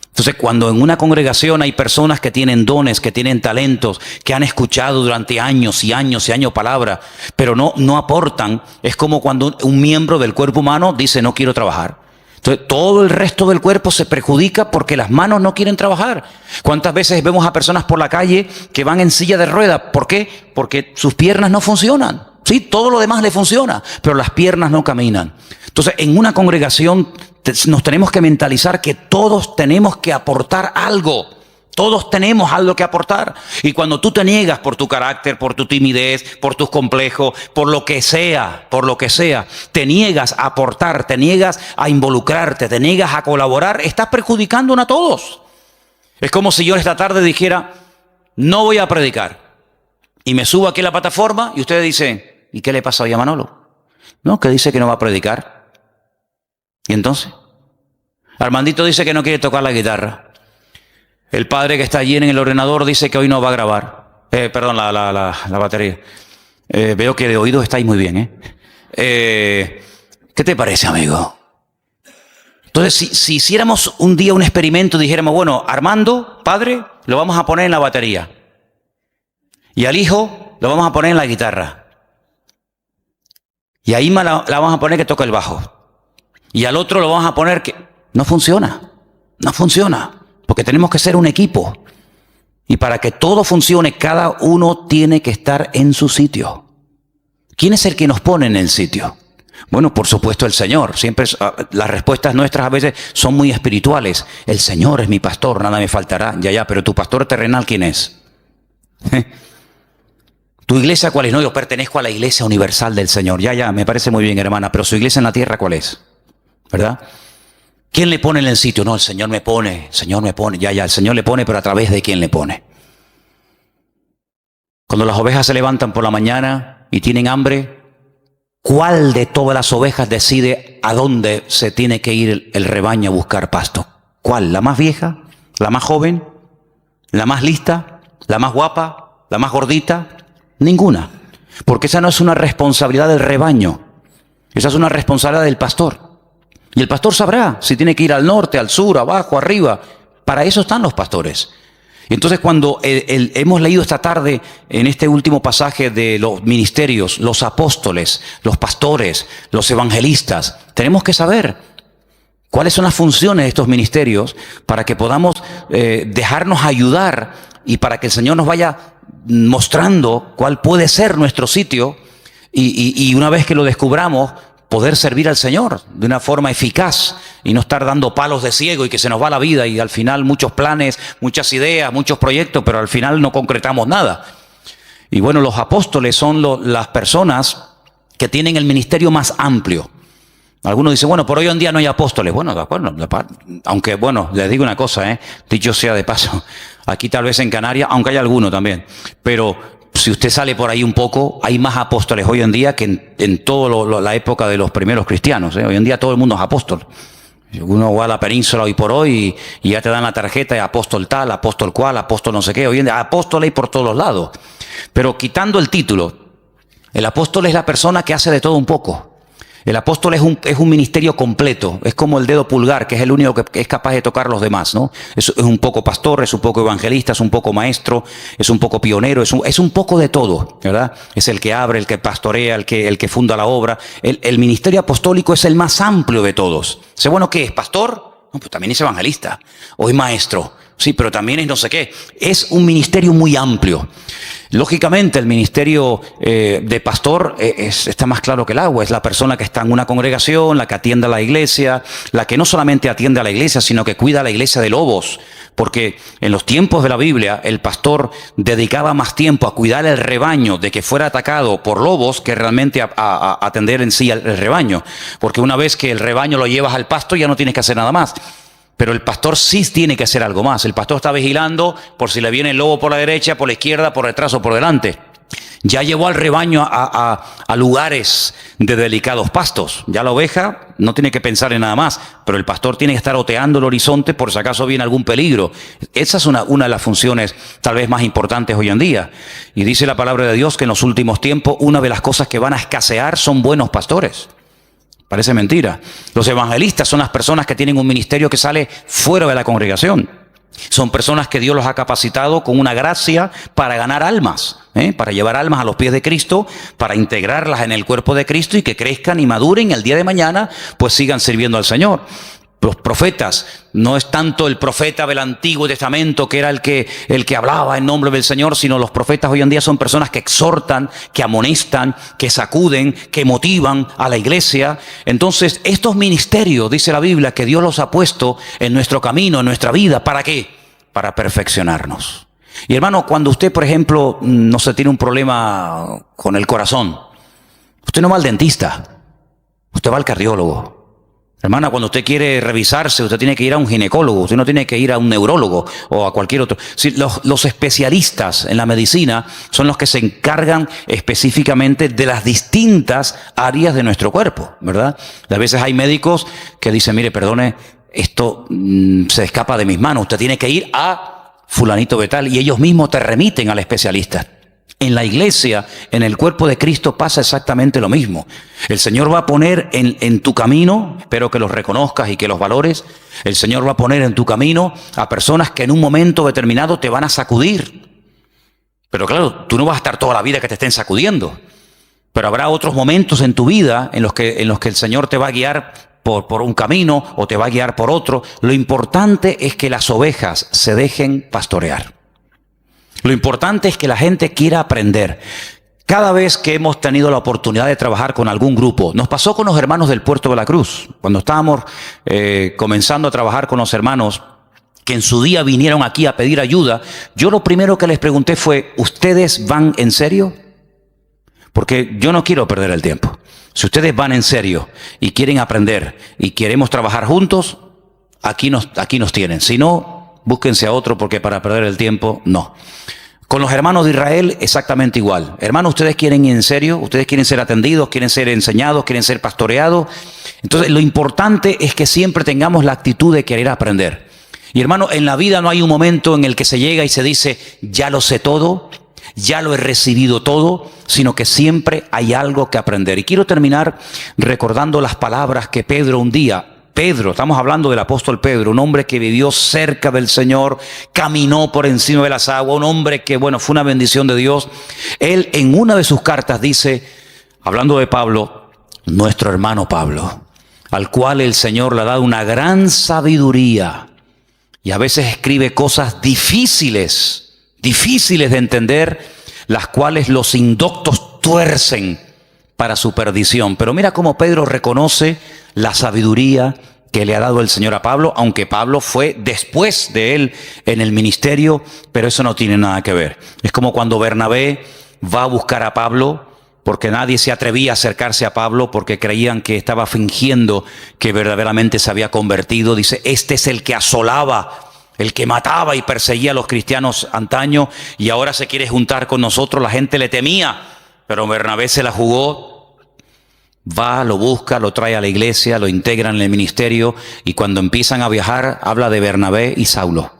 Entonces, cuando en una congregación hay personas que tienen dones, que tienen talentos, que han escuchado durante años y años y años palabra, pero no aportan, es como cuando un miembro del cuerpo humano dice no quiero trabajar. Entonces, todo el resto del cuerpo se perjudica porque las manos no quieren trabajar. ¿Cuántas veces vemos a personas por la calle que van en silla de ruedas? ¿Por qué? Porque sus piernas no funcionan. Sí, todo lo demás le funciona, pero las piernas no caminan. Entonces, en una congregación nos tenemos que mentalizar que todos tenemos que aportar algo. Todos tenemos algo que aportar. Y cuando tú te niegas por tu carácter, por tu timidez, por tus complejos, por lo que sea, te niegas a aportar, te niegas a involucrarte, te niegas a colaborar, estás perjudicándonos a todos. Es como si yo esta tarde dijera, no voy a predicar. Y me subo aquí a la plataforma y ustedes dicen, ¿y qué le pasa hoy a Manolo? No, que dice que no va a predicar. ¿Y entonces? Armandito dice que no quiere tocar la guitarra. El padre que está allí en el ordenador dice que hoy no va a grabar. Perdón, la batería. Veo que de oídos estáis muy bien, ¿Qué te parece, amigo? Entonces, si hiciéramos un día un experimento y dijéramos, bueno, Armando, padre, lo vamos a poner en la batería. Y al hijo lo vamos a poner en la guitarra. Y a Ima la vamos a poner que toque el bajo. Y al otro lo vamos a poner que... No funciona. Porque tenemos que ser un equipo. Y para que todo funcione, cada uno tiene que estar en su sitio. ¿Quién es el que nos pone en el sitio? Bueno, por supuesto el Señor. Siempre las respuestas nuestras a veces son muy espirituales. El Señor es mi pastor, nada me faltará. Ya, pero tu pastor terrenal, ¿quién es? ¿Tu iglesia cuál es? No, yo pertenezco a la iglesia universal del Señor. Ya, me parece muy bien, hermana, pero su iglesia en la tierra, ¿cuál es? ¿Verdad? ¿Quién le pone en el sitio? No, el Señor me pone. Ya, el Señor le pone, pero ¿a través de quién le pone? Cuando las ovejas se levantan por la mañana y tienen hambre, ¿cuál de todas las ovejas decide a dónde se tiene que ir el rebaño a buscar pasto? ¿Cuál? ¿La más vieja? ¿La más joven? ¿La más lista? ¿La más guapa? ¿La más gordita? Ninguna. Porque esa no es una responsabilidad del rebaño. Esa es una responsabilidad del pastor. Y el pastor sabrá si tiene que ir al norte, al sur, abajo, arriba. Para eso están los pastores. Y entonces cuando hemos leído esta tarde en este último pasaje de los ministerios, los apóstoles, los pastores, los evangelistas, tenemos que saber cuáles son las funciones de estos ministerios para que podamos dejarnos ayudar y para que el Señor nos vaya mostrando cuál puede ser nuestro sitio y una vez que lo descubramos, poder servir al Señor de una forma eficaz y no estar dando palos de ciego y que se nos va la vida y al final muchos planes, muchas ideas, muchos proyectos, pero al final no concretamos nada. Y bueno, los apóstoles son las personas que tienen el ministerio más amplio. Algunos dicen, bueno, por hoy en día no hay apóstoles. Bueno, de acuerdo, aunque bueno, les digo una cosa, dicho sea de paso, aquí tal vez en Canarias, aunque hay alguno también, pero si usted sale por ahí un poco, hay más apóstoles hoy en día que en toda la época de los primeros cristianos. Hoy en día todo el mundo es apóstol. Uno va a la península hoy por hoy y ya te dan la tarjeta de apóstol tal, apóstol cual, apóstol no sé qué. Hoy en día apóstol hay por todos lados. Pero quitando el título, el apóstol es la persona que hace de todo un poco. El apóstol es un ministerio completo, es como el dedo pulgar, que es el único que es capaz de tocar los demás, ¿no? Es un poco pastor, es un poco evangelista, es un poco maestro, es un poco pionero, es un poco de todo, ¿verdad? Es el que abre, el que pastorea, el que funda la obra. El ministerio apostólico es el más amplio de todos. ¿Sé bueno qué es? ¿Pastor? No, pues también es evangelista, o es maestro, sí, pero también es no sé qué. Es un ministerio muy amplio. Lógicamente el ministerio de pastor está más claro que el agua. Es la persona que está en una congregación, la que atiende a la iglesia, la que no solamente atiende a la iglesia, sino que cuida a la iglesia de lobos. Porque en los tiempos de la Biblia el pastor dedicaba más tiempo a cuidar el rebaño de que fuera atacado por lobos que realmente a atender en sí el rebaño. Porque una vez que el rebaño lo llevas al pasto ya no tienes que hacer nada más. Pero el pastor sí tiene que hacer algo más. El pastor está vigilando por si le viene el lobo por la derecha, por la izquierda, por detrás o por delante. Ya llevó al rebaño a lugares de delicados pastos. Ya la oveja no tiene que pensar en nada más, pero el pastor tiene que estar oteando el horizonte por si acaso viene algún peligro. Esa es una de las funciones tal vez más importantes hoy en día. Y dice la palabra de Dios que en los últimos tiempos una de las cosas que van a escasear son buenos pastores. Parece mentira. Los evangelistas son las personas que tienen un ministerio que sale fuera de la congregación. Son personas que Dios los ha capacitado con una gracia para ganar almas, para llevar almas a los pies de Cristo, para integrarlas en el cuerpo de Cristo y que crezcan y maduren y el día de mañana pues sigan sirviendo al Señor. Los profetas, no es tanto el profeta del Antiguo Testamento que era el que hablaba en nombre del Señor, sino los profetas hoy en día son personas que exhortan, que amonestan, que sacuden, que motivan a la iglesia. Entonces, estos ministerios, dice la Biblia, que Dios los ha puesto en nuestro camino, en nuestra vida, ¿para qué? Para perfeccionarnos. Y hermano, cuando usted, por ejemplo, no sé, tiene un problema con el corazón, usted no va al dentista, usted va al cardiólogo. Hermana, cuando usted quiere revisarse, usted tiene que ir a un ginecólogo, usted no tiene que ir a un neurólogo o a cualquier otro. Sí, los especialistas en la medicina son los que se encargan específicamente de las distintas áreas de nuestro cuerpo, ¿verdad? A veces hay médicos que dicen, mire, perdone, esto se escapa de mis manos, usted tiene que ir a fulanito de tal, y ellos mismos te remiten al especialista. En la iglesia, en el cuerpo de Cristo pasa exactamente lo mismo. El Señor va a poner en tu camino, espero que los reconozcas y que los valores, el Señor va a poner en tu camino a personas que en un momento determinado te van a sacudir. Pero claro, tú no vas a estar toda la vida que te estén sacudiendo. Pero habrá otros momentos en tu vida en los que el Señor te va a guiar por un camino o te va a guiar por otro. Lo importante es que las ovejas se dejen pastorear. Lo importante es que la gente quiera aprender. Cada vez que hemos tenido la oportunidad de trabajar con algún grupo, nos pasó con los hermanos del Puerto de la Cruz, cuando estábamos comenzando a trabajar con los hermanos que en su día vinieron aquí a pedir ayuda, yo lo primero que les pregunté fue, ¿ustedes van en serio? Porque yo no quiero perder el tiempo. Si ustedes van en serio y quieren aprender y queremos trabajar juntos, aquí nos tienen. Si no, búsquense a otro, porque para perder el tiempo, no. Con los hermanos de Israel, exactamente igual. Hermanos, ¿ustedes quieren ir en serio? ¿Ustedes quieren ser atendidos? ¿Quieren ser enseñados? ¿Quieren ser pastoreados? Entonces, lo importante es que siempre tengamos la actitud de querer aprender. Y hermano, en la vida no hay un momento en el que se llega y se dice, ya lo sé todo, ya lo he recibido todo, sino que siempre hay algo que aprender. Y quiero terminar recordando las palabras que Pedro un día, estamos hablando del apóstol Pedro, un hombre que vivió cerca del Señor, caminó por encima de las aguas, un hombre que, bueno, fue una bendición de Dios. Él en una de sus cartas dice, hablando de Pablo, nuestro hermano Pablo, al cual el Señor le ha dado una gran sabiduría y a veces escribe cosas difíciles de entender, las cuales los indoctos tuercen para su perdición. Pero mira cómo Pedro reconoce la sabiduría que le ha dado el Señor a Pablo, aunque Pablo fue después de él en el ministerio, pero eso no tiene nada que ver. Es como cuando Bernabé va a buscar a Pablo, porque nadie se atrevía a acercarse a Pablo porque creían que estaba fingiendo que verdaderamente se había convertido. Dice, este es el que asolaba, el que mataba y perseguía a los cristianos antaño, y ahora se quiere juntar con nosotros. La gente le temía, pero Bernabé se la jugó. Va, lo busca, lo trae a la iglesia, lo integran en el ministerio, y cuando empiezan a viajar habla de Bernabé y Saulo.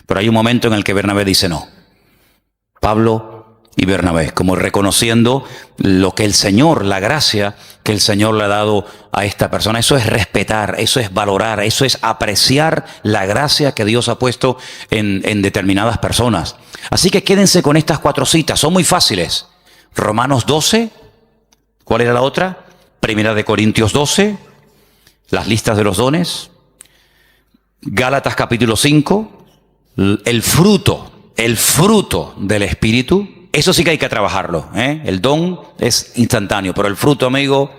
Pero hay un momento en el que Bernabé dice no. Pablo y Bernabé, como reconociendo lo que el Señor, la gracia que el Señor le ha dado a esta persona. Eso es respetar, eso es valorar, eso es apreciar la gracia que Dios ha puesto en determinadas personas. Así que quédense con estas 4 citas, son muy fáciles. Romanos 12, ¿cuál era la otra? Primera de Corintios 12, las listas de los dones. Gálatas capítulo 5, el fruto del Espíritu. Eso sí que hay que trabajarlo, ¿eh? El don es instantáneo, pero el fruto, amigo,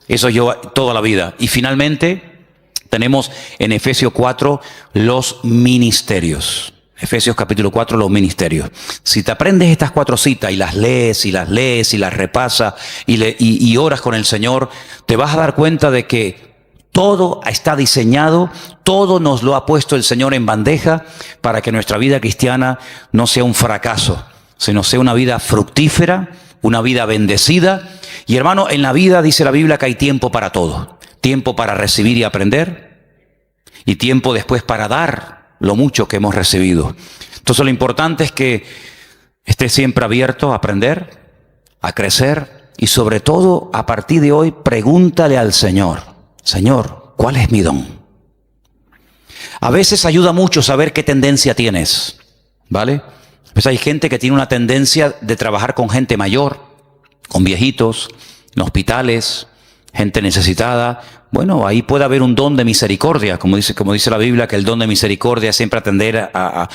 eso lleva toda la vida. Y finalmente tenemos en Efesios 4 los ministerios. Efesios capítulo 4, los ministerios. Si te aprendes estas 4 citas y las lees y las repasas y oras con el Señor, te vas a dar cuenta de que Todo está diseñado, todo nos lo ha puesto el Señor en bandeja para que nuestra vida cristiana no sea un fracaso, sino sea una vida fructífera, una vida bendecida. Y hermano, en la vida dice la Biblia que hay tiempo para todo. Tiempo para recibir y aprender, y tiempo después para dar lo mucho que hemos recibido. Entonces lo importante es que estés siempre abierto a aprender, a crecer, y sobre todo a partir de hoy pregúntale al Señor: Señor, ¿cuál es mi don? A veces ayuda mucho saber qué tendencia tienes, ¿vale? Pues hay gente que tiene una tendencia de trabajar con gente mayor, con viejitos, en hospitales, gente necesitada. Bueno, ahí puede haber un don de misericordia, como dice la Biblia, que el don de misericordia es siempre atender a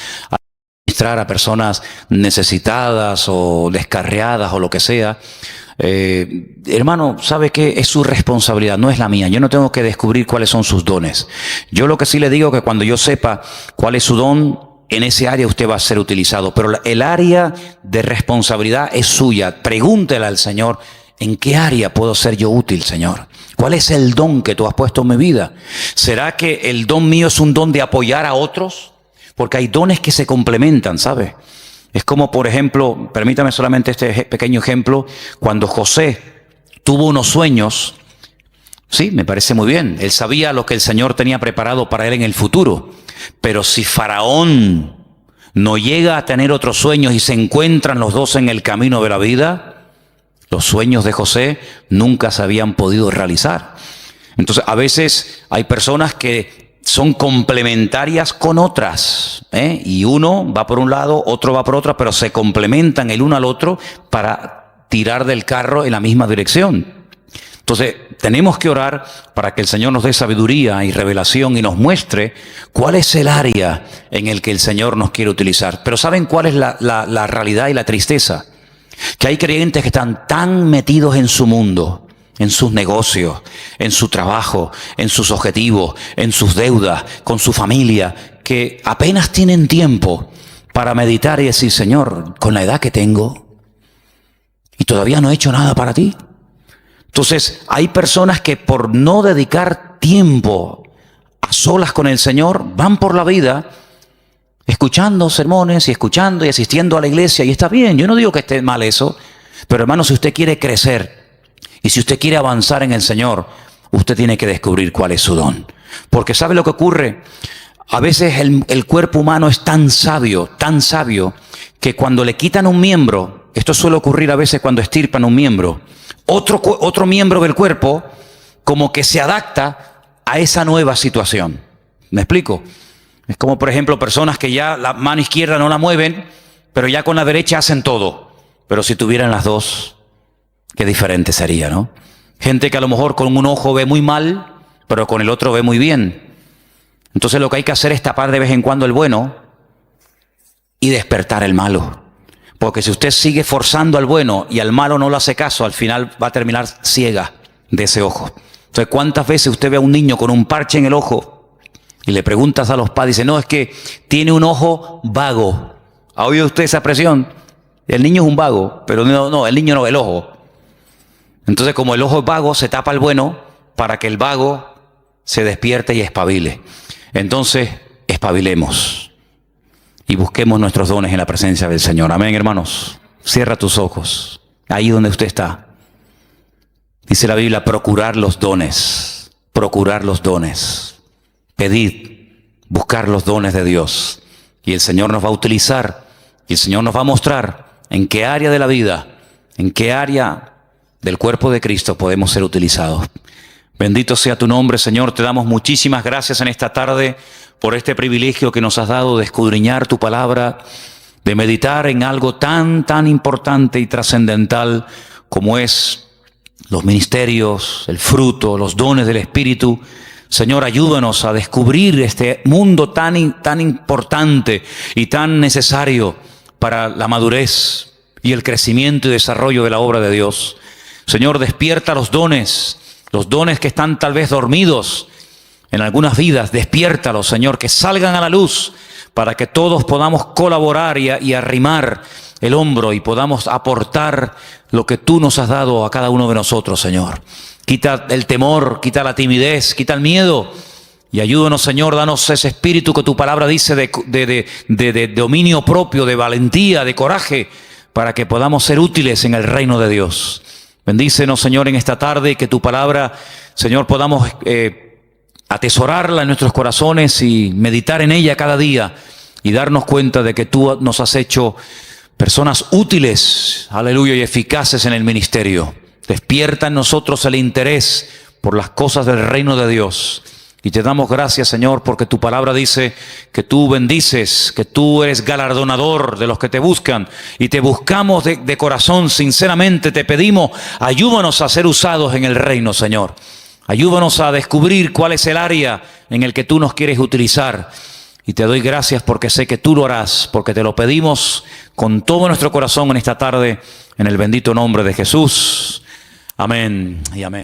ministrar a personas necesitadas o descarriadas o lo que sea. Hermano, ¿sabe qué? Es su responsabilidad, no es la mía. Yo no tengo que descubrir cuáles son sus dones. Yo lo que sí le digo es que cuando yo sepa cuál es su don, en ese área usted va a ser utilizado. Pero el área de responsabilidad es suya. Pregúntele al Señor: ¿en qué área puedo ser yo útil, Señor? ¿Cuál es el don que tú has puesto en mi vida? ¿Será que el don mío es un don de apoyar a otros? Porque hay dones que se complementan, ¿sabe? Es como, por ejemplo, permítame solamente este pequeño ejemplo, cuando José tuvo unos sueños. Sí, me parece muy bien. Él sabía lo que el Señor tenía preparado para él en el futuro. Pero si Faraón no llega a tener otros sueños y se encuentran los dos en el camino de la vida, los sueños de José nunca se habían podido realizar. Entonces, a veces hay personas que son complementarias con otras, y uno va por un lado, otro va por otro, pero se complementan el uno al otro para tirar del carro en la misma dirección. Entonces, tenemos que orar para que el Señor nos dé sabiduría y revelación y nos muestre cuál es el área en el que el Señor nos quiere utilizar. Pero ¿saben cuál es la realidad y la tristeza? Que hay creyentes que están tan metidos en su mundo, en sus negocios, en su trabajo, en sus objetivos, en sus deudas, con su familia, que apenas tienen tiempo para meditar y decir: Señor, con la edad que tengo y todavía no he hecho nada para ti. Entonces, hay personas que por no dedicar tiempo a solas con el Señor, van por la vida escuchando sermones y escuchando y asistiendo a la iglesia, y está bien, yo no digo que esté mal eso, pero hermano, si usted quiere crecer y si usted quiere avanzar en el Señor, usted tiene que descubrir cuál es su don. Porque ¿sabe lo que ocurre? A veces el cuerpo humano es tan sabio, que cuando le quitan un miembro, esto suele ocurrir a veces cuando estirpan un miembro, otro miembro del cuerpo como que se adapta a esa nueva situación. ¿Me explico? Es como, por ejemplo, personas que ya la mano izquierda no la mueven, pero ya con la derecha hacen todo. Pero si tuvieran las dos, qué diferente sería, ¿no? Gente que a lo mejor con un ojo ve muy mal, pero con el otro ve muy bien. Entonces lo que hay que hacer es tapar de vez en cuando el bueno y despertar el malo. Porque si usted sigue forzando al bueno y al malo no le hace caso, al final va a terminar ciega de ese ojo. Entonces, ¿cuántas veces usted ve a un niño con un parche en el ojo y le preguntas a los padres, dice: no, es que tiene un ojo vago? ¿Ha oído usted esa expresión? El niño es un vago, pero no, el niño no, el ojo. Entonces, como el ojo es vago, se tapa el bueno para que el vago se despierte y espabile. Entonces, espabilemos y busquemos nuestros dones en la presencia del Señor. Amén, hermanos. Cierra tus ojos, ahí donde usted está. Dice la Biblia: procurar los dones, procurar los dones. Pedid, buscar los dones de Dios. Y el Señor nos va a utilizar, y el Señor nos va a mostrar en qué área de la vida, en qué área del cuerpo de Cristo podemos ser utilizados. Bendito sea tu nombre, Señor. Te damos muchísimas gracias en esta tarde por este privilegio que nos has dado de escudriñar tu palabra, de meditar en algo tan importante y trascendental como es los ministerios, el fruto, los dones del Espíritu. Señor, ayúdanos a descubrir este mundo tan importante y tan necesario para la madurez y el crecimiento y desarrollo de la obra de Dios. Señor, despierta los dones que están tal vez dormidos en algunas vidas. Despiértalos, Señor, que salgan a la luz para que todos podamos colaborar y arrimar el hombro y podamos aportar lo que tú nos has dado a cada uno de nosotros, Señor. Quita el temor, quita la timidez, quita el miedo. Y ayúdanos, Señor, danos ese espíritu que tu palabra dice de dominio propio, de valentía, de coraje, para que podamos ser útiles en el reino de Dios. Bendícenos, Señor, en esta tarde y que tu palabra, Señor, podamos atesorarla en nuestros corazones y meditar en ella cada día y darnos cuenta de que tú nos has hecho personas útiles, aleluya, y eficaces en el ministerio. Despierta en nosotros el interés por las cosas del reino de Dios. Y te damos gracias, Señor, porque tu palabra dice que tú bendices, que tú eres galardonador de los que te buscan. Y te buscamos de corazón, sinceramente te pedimos, ayúdanos a ser usados en el reino, Señor. Ayúdanos a descubrir cuál es el área en el que tú nos quieres utilizar. Y te doy gracias porque sé que tú lo harás, porque te lo pedimos con todo nuestro corazón en esta tarde, en el bendito nombre de Jesús. Amén y amén.